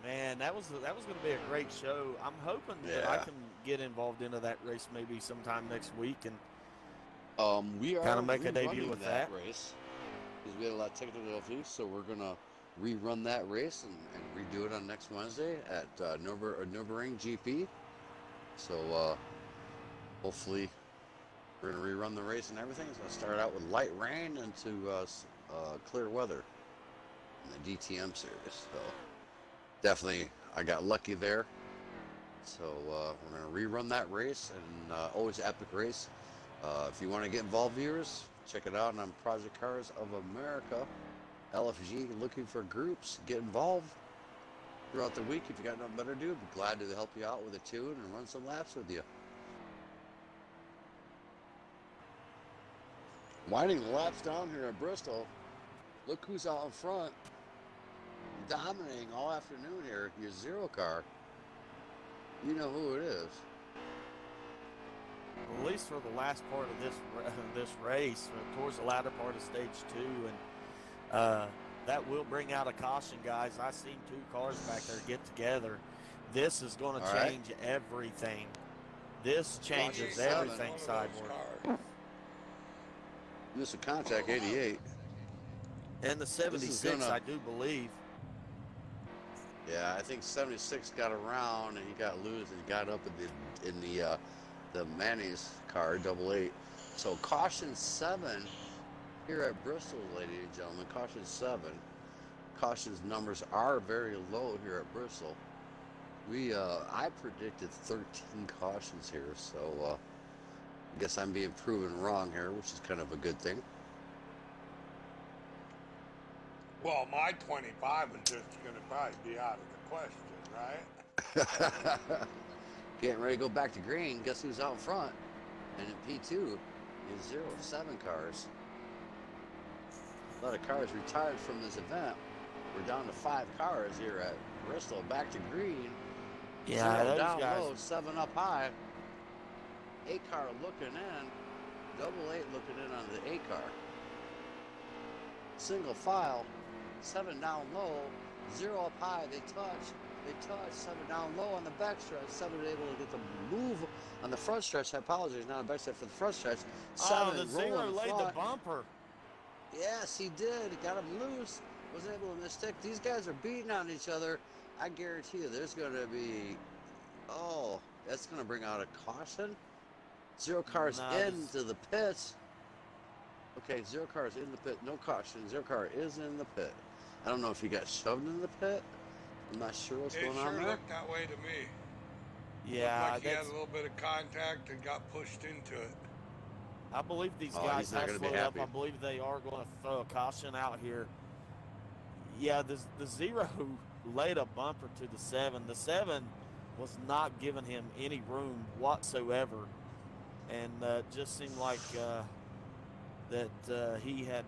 Man, that was going to be a great show. I'm hoping that I can get involved into that race maybe sometime next week, and we are kind of make a debut with that race because we had a lot of technical issues. So we're gonna rerun that race and redo it on next Wednesday at Nürburgring GP. So hopefully we're gonna rerun the race and everything. It's gonna start out with light rain into clear weather in the DTM series. So definitely, I got lucky there. So we're going to rerun that race, and always epic race. If you want to get involved, viewers, check it out on Project Cars of America, LFG, looking for groups. Get involved throughout the week. If you got nothing better to do, I'd be glad to help you out with a tune and run some laps with you. Winding the laps down here at Bristol. Look who's out in front, dominating all afternoon here. Your Zero Car. You know who it is. At least for the last part of this race, towards the latter part of stage 2, and that will bring out a caution, guys. I seen 2 cars back there get together. This is going to change everything. This changes everything, Cyborg. Missed a contact, 88. And the 76, I do believe. Yeah, I think 76 got around and he got loose and he got up in the Manny's car, 88. So caution 7 here at Bristol, ladies and gentlemen. Caution 7. Caution's numbers are very low here at Bristol. I predicted 13 cautions here, so I guess I'm being proven wrong here, which is kind of a good thing. Well, my 25 is just going to probably be out of the question, right? Getting ready to go back to green. Guess who's out front? And in P2 is 0-7 cars. A lot of cars retired from this event. We're down to 5 cars here at Bristol. Back to green. Yeah, 0 those down guys. low, 7 up high. 8 car looking in. 88 looking in on the 8 car. Single file. 7 down low, 0 up high, they touch, 7 down low on the back stretch, 7 able to get the move on the front stretch. I apologize, not a back stretch for the front stretch. 7 the Zero laid the bumper. Yes, he did. He got him loose, wasn't able to mistick. These guys are beating on each other. I guarantee you there's going to be, that's going to bring out a caution. 0 cars into the pits. Okay, 0 car is in the pit. No caution. 0 car is in the pit. I don't know if he got shoved in the pit. I'm not sure what's going on there. It sure looked that way to me. Yeah, looked like he had a little bit of contact and got pushed into it. I believe these guys have slowed up. I believe they are going to throw a caution out here. Yeah, the 0 laid a bumper to the 7. The 7 was not giving him any room whatsoever, and just seemed like that he had.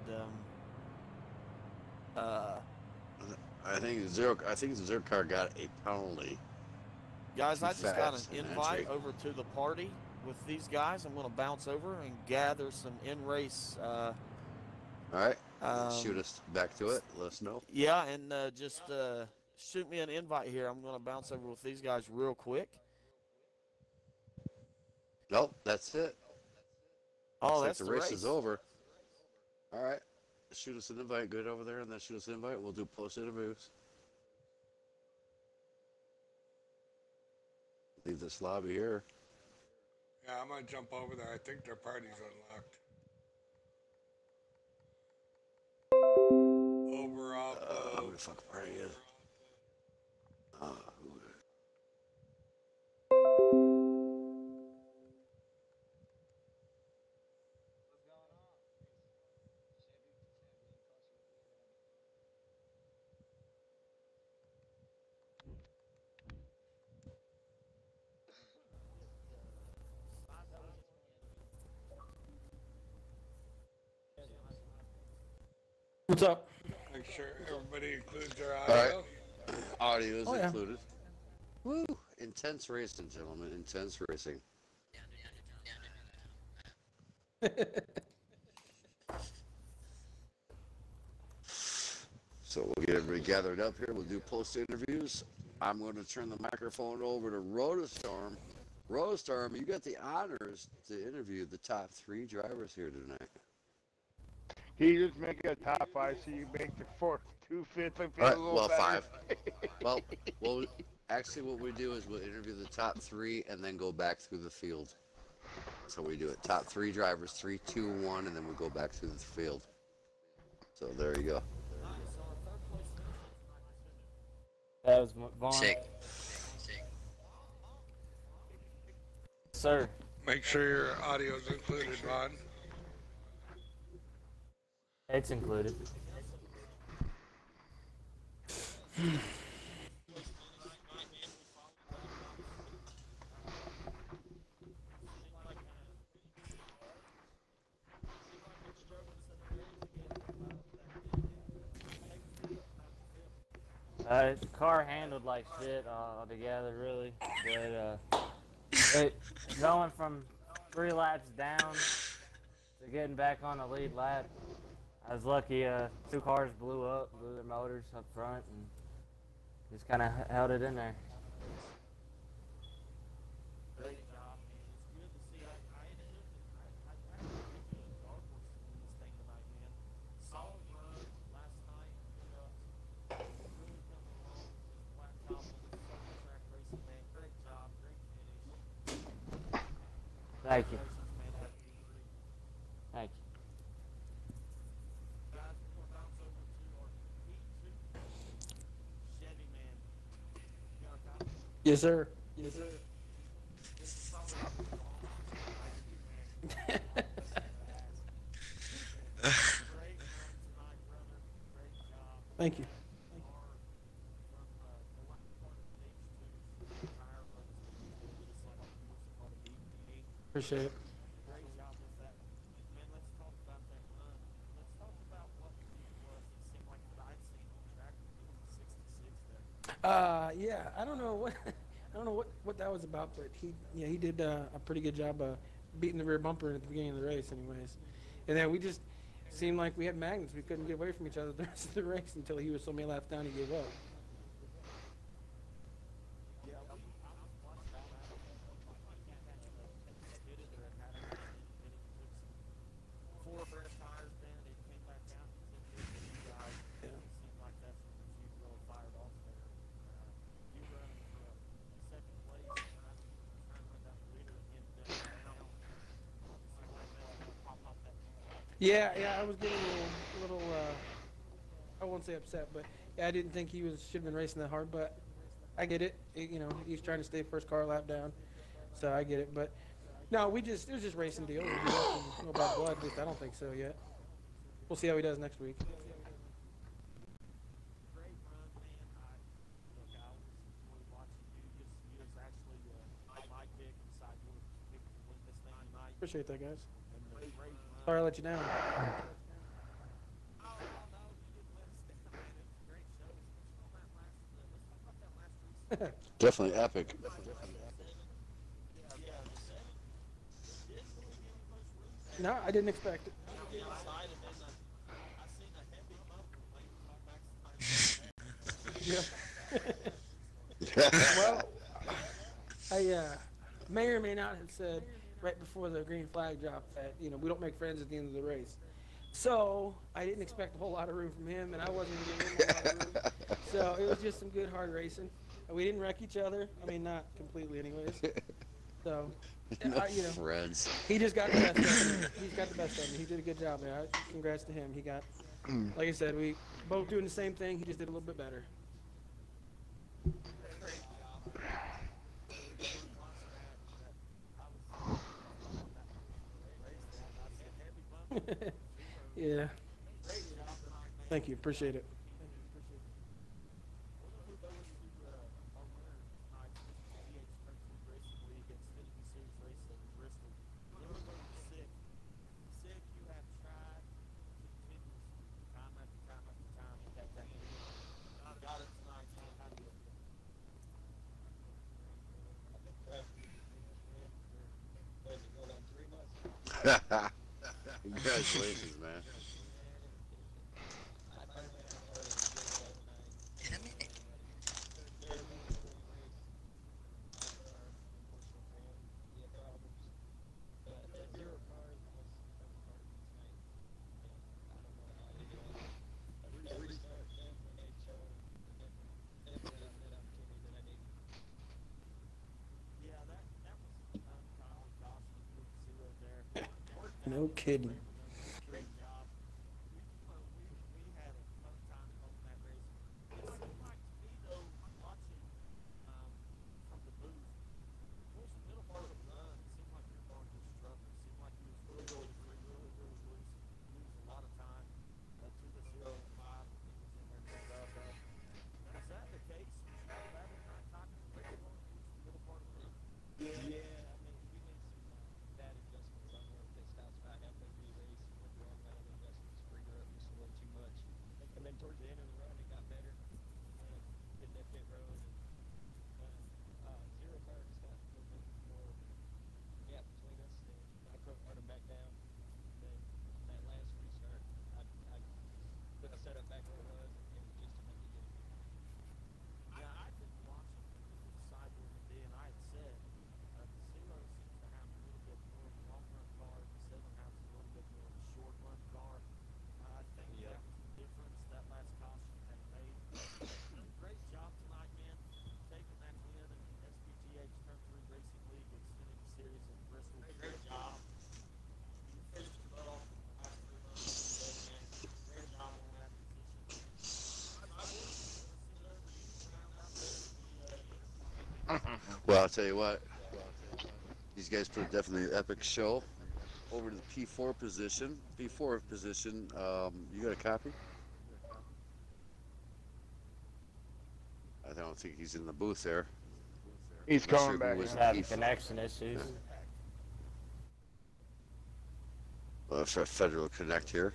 I think the zero car got a penalty. Guys, Too I just got fast an in invite entry. over to the party with these guys. I'm going to bounce over and gather some in-race. All right, shoot us back to it. Let us know. Yeah, and just shoot me an invite here. I'm going to bounce over with these guys real quick. Nope, that's it. Oh, Looks like that's the the race is race. over. All right, shoot us an invite. Good over there, and then shoot us an invite. We'll do post interviews. Leave this lobby here. Yeah, I'm gonna jump over there. I think their party's unlocked. Over off Who the of. fuck party is? What's up? Make sure everybody includes their All audio. right, audio is Oh, yeah. included. Woo! Intense racing, gentlemen. Intense racing. So we'll get everybody gathered up here. We'll do post interviews. I'm going to turn the microphone over to Rotostorm. Rotostorm, you got the honors to interview the top 3 drivers here tonight. He just make it a top 5, so you make the 4th 2/5. I feel All a right, little well, better. 5. Well, actually, what we do is we'll interview the top 3 and then go back through the field. So we do it. Top 3 drivers, 3, 2, 1, and then we go back through the field. So there you go. That was Vaughn. Shake. Sir. Make sure your audio's included, Vaughn. It's included. The car handled like shit altogether, really. But going from 3 laps down to getting back on the lead lap, I was lucky. 2 cars blew their motors up front, and just kind of held it in there. Great job, man. It's good to see. I actually did a dark horse in this thing tonight, man. Solid run last night. Really coming along with Black Top on the circle track racing, man. Great job, great finish. Thank you. Congratulations, man. That victory. Thank you. Guys, we're going to bounce over to our P2 Chevy, man. You got a copy? Yes, sir. Yes, sir. This is probably the man. Great run tonight, brother. Great job. Thank you. Appreciate it. Great job with that. Man, let's talk about that run. Let's talk about what the deal was. It seemed like that I'd seen on track it was a 66 there. Yeah, I don't know what that was about, but he did a pretty good job beating the rear bumper at the beginning of the race, anyways. And then we just seemed like we had magnets. We couldn't get away from each other the rest of the race until he was so many laps down he gave up. Yeah, I was watching that. I can't catch the hit it or had it, and it took some 4 fresh tires, then it came back out. It guys. Yeah. It seemed like that's when you really fired off there. You run second place, trying to run down the leader and now it seemed like that's going to pop up that. Yeah, I was getting a little I won't say upset, but yeah, I didn't think he should have been racing that hard, but I get it. He's trying to stay first car lap down, so I get it. But no, it was just racing deal. No bad blood, at least I don't think so yet. We'll see how he does next week. Appreciate that, guys. Sorry I let you down. Definitely epic. No, I didn't expect it. Yeah. Well, I may or may not have said right before the green flag dropped that we don't make friends at the end of the race. So I didn't expect a whole lot of room from him, and I wasn't going to give him a lot of room. So it was just some good hard racing. We didn't wreck each other. I mean, not completely, anyways. So, No friends. he just got the best of me. He's got the best of me. He did a good job there. Congrats to him. He got, like I said, we both doing the same thing. He just did a little bit better. Yeah. Thank you. Appreciate it. Congratulations, man. No kidding. Well, I'll tell you what. These guys put definitely an epic show. Over to the P4 position. P4 position. You got a copy? I don't think he's in the booth there. He's Not coming sure back. who was Having P4. connection issues. For Federal Connect here.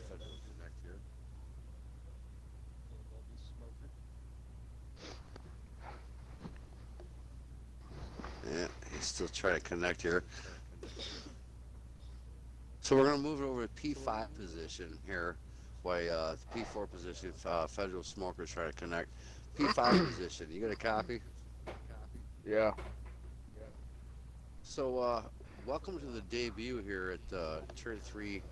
Yeah, he's still trying to connect here. So we're going to move it over to P5 position here. While P4 position, Federal Smoker trying to connect. P5 position, you got a copy? Yeah. So welcome to the debut here at Turn 3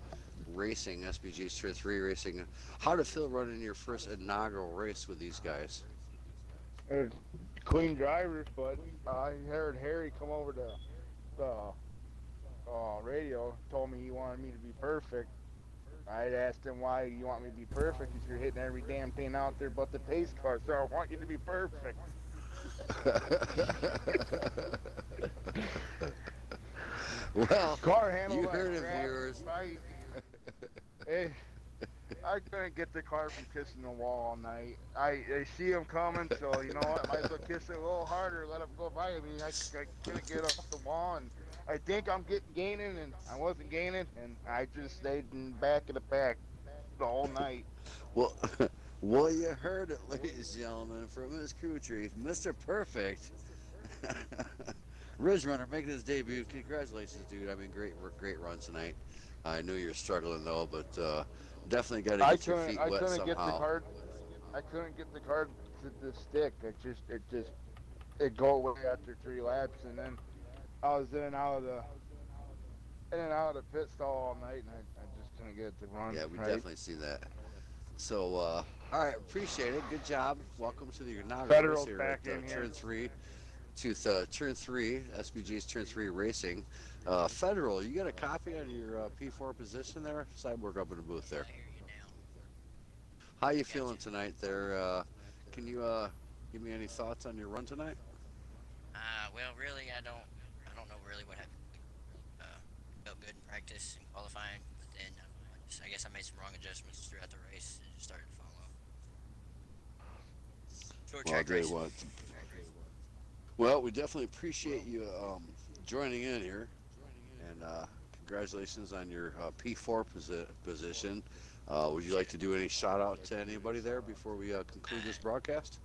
Racing, SBG's Turn 3 Racing. How did it feel running your first inaugural race with these guys? Clean drivers, but I heard Harry come over to the radio, told me he wanted me to be perfect. I asked him why you want me to be perfect if you're hitting every damn thing out there but the pace car, so I want you to be perfect. Well, Car handle you like heard it, crap. viewers. I couldn't get the car from kissing the wall all night. I see him coming, so you know what? I might as well kiss it a little harder, let him go by me. I couldn't get off the wall, and I think I'm gaining, and I wasn't gaining, and I just stayed in the back of the pack the whole night. Well, well, you heard it, ladies and gentlemen, from his crew chief, Mr. Perfect. Ridge Runner making his debut. Congratulations, dude. I mean, great run tonight. I knew you were struggling though, but definitely got to get your feet I wet couldn't get the somehow. card. I couldn't get the card to stick. It go away after 3 laps, and then I was in and out of the pit stall all night, and I just couldn't get it to run Yeah, we right. definitely see that. So, all right, appreciate it. Good job. Welcome to the inaugural race Federal's here back at in here. Turn 3. Turn 3, SBG's Turn 3 Racing. Federal, you got a copy of your P4 position there? Cyborg up in the booth there. I hear you now. How you feeling tonight there? Can you give me any thoughts on your run tonight? Well, really, I don't know really what happened. Felt good in practice and qualifying, but then I guess I made some wrong adjustments throughout the race and it just started to fall off. Short Well, track great race. one. Well, we definitely appreciate you joining in here, and congratulations on your P4 position. Would you like to do any shout out to anybody there before we conclude this broadcast?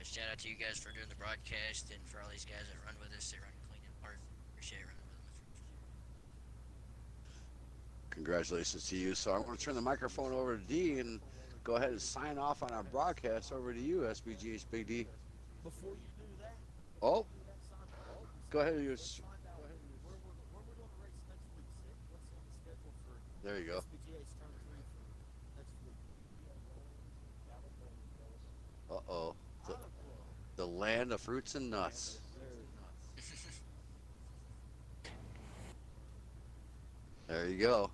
Shout out to you guys for doing the broadcast and for all these guys that run with us. They run clean and hard. Appreciate running with them. Congratulations to you. So I'm going to turn the microphone over to D and go ahead and sign off on our broadcast. Over to you, SBGH Big D. Before you do that, Oh, go ahead. where we're doing the race next week, Sid? What's on the schedule for There you go. SBGA's Turn 3 for next week? Uh-oh. The land of fruits and nuts. There you go.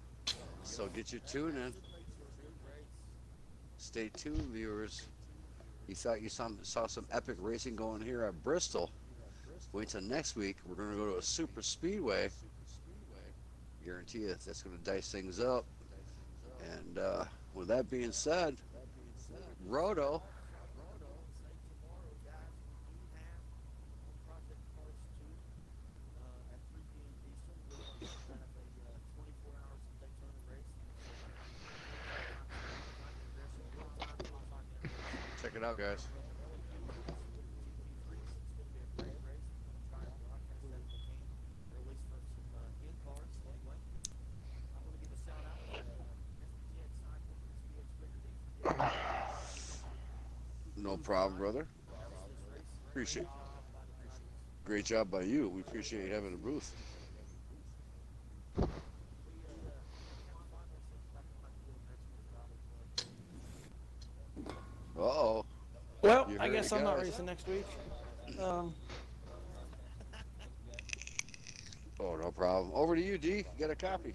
So get your tune in. Stay tuned, viewers. You thought you saw some epic racing going here at Bristol. Wait till next week. We're going to go to a super speedway. Guarantee you that's going to dice things up. And with that being said, Roto. Check it out, guys. No problem, brother. Appreciate it. Great job by you. We appreciate you having a booth. Uh-oh. Well, You I heard guess it, I'm not guys. racing next week. Oh, no problem. Over to you, D. You got a copy.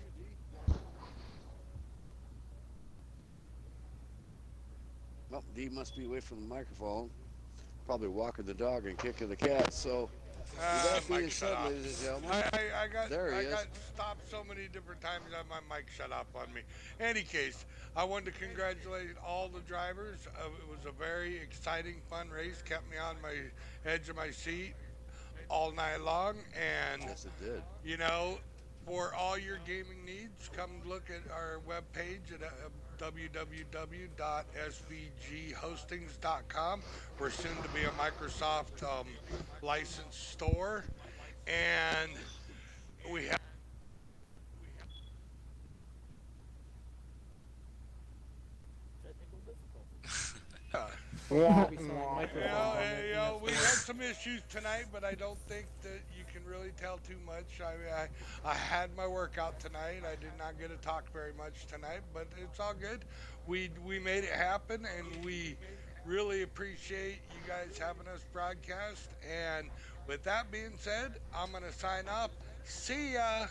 Well, D must be away from the microphone. Probably walking the dog and kicking the cat. So, with that being said, ladies and gentlemen, I got There he is. got stopped so many different times that my mic shut off on me. Any case, I wanted to congratulate all the drivers. It was a very exciting, fun race. Kept me on my edge of my seat all night long. And, yes, it did. you know, for all your gaming needs, come look at our webpage at www.svghostings.com. We're soon to be a Microsoft licensed store. And we have Maybe some microphone. we had some issues tonight, but I don't think that you can really tell too much. I had my workout tonight. I did not get to talk very much tonight, but it's all good. We made it happen, and we really appreciate you guys having us broadcast. And with that being said, I'm going to sign off. See ya.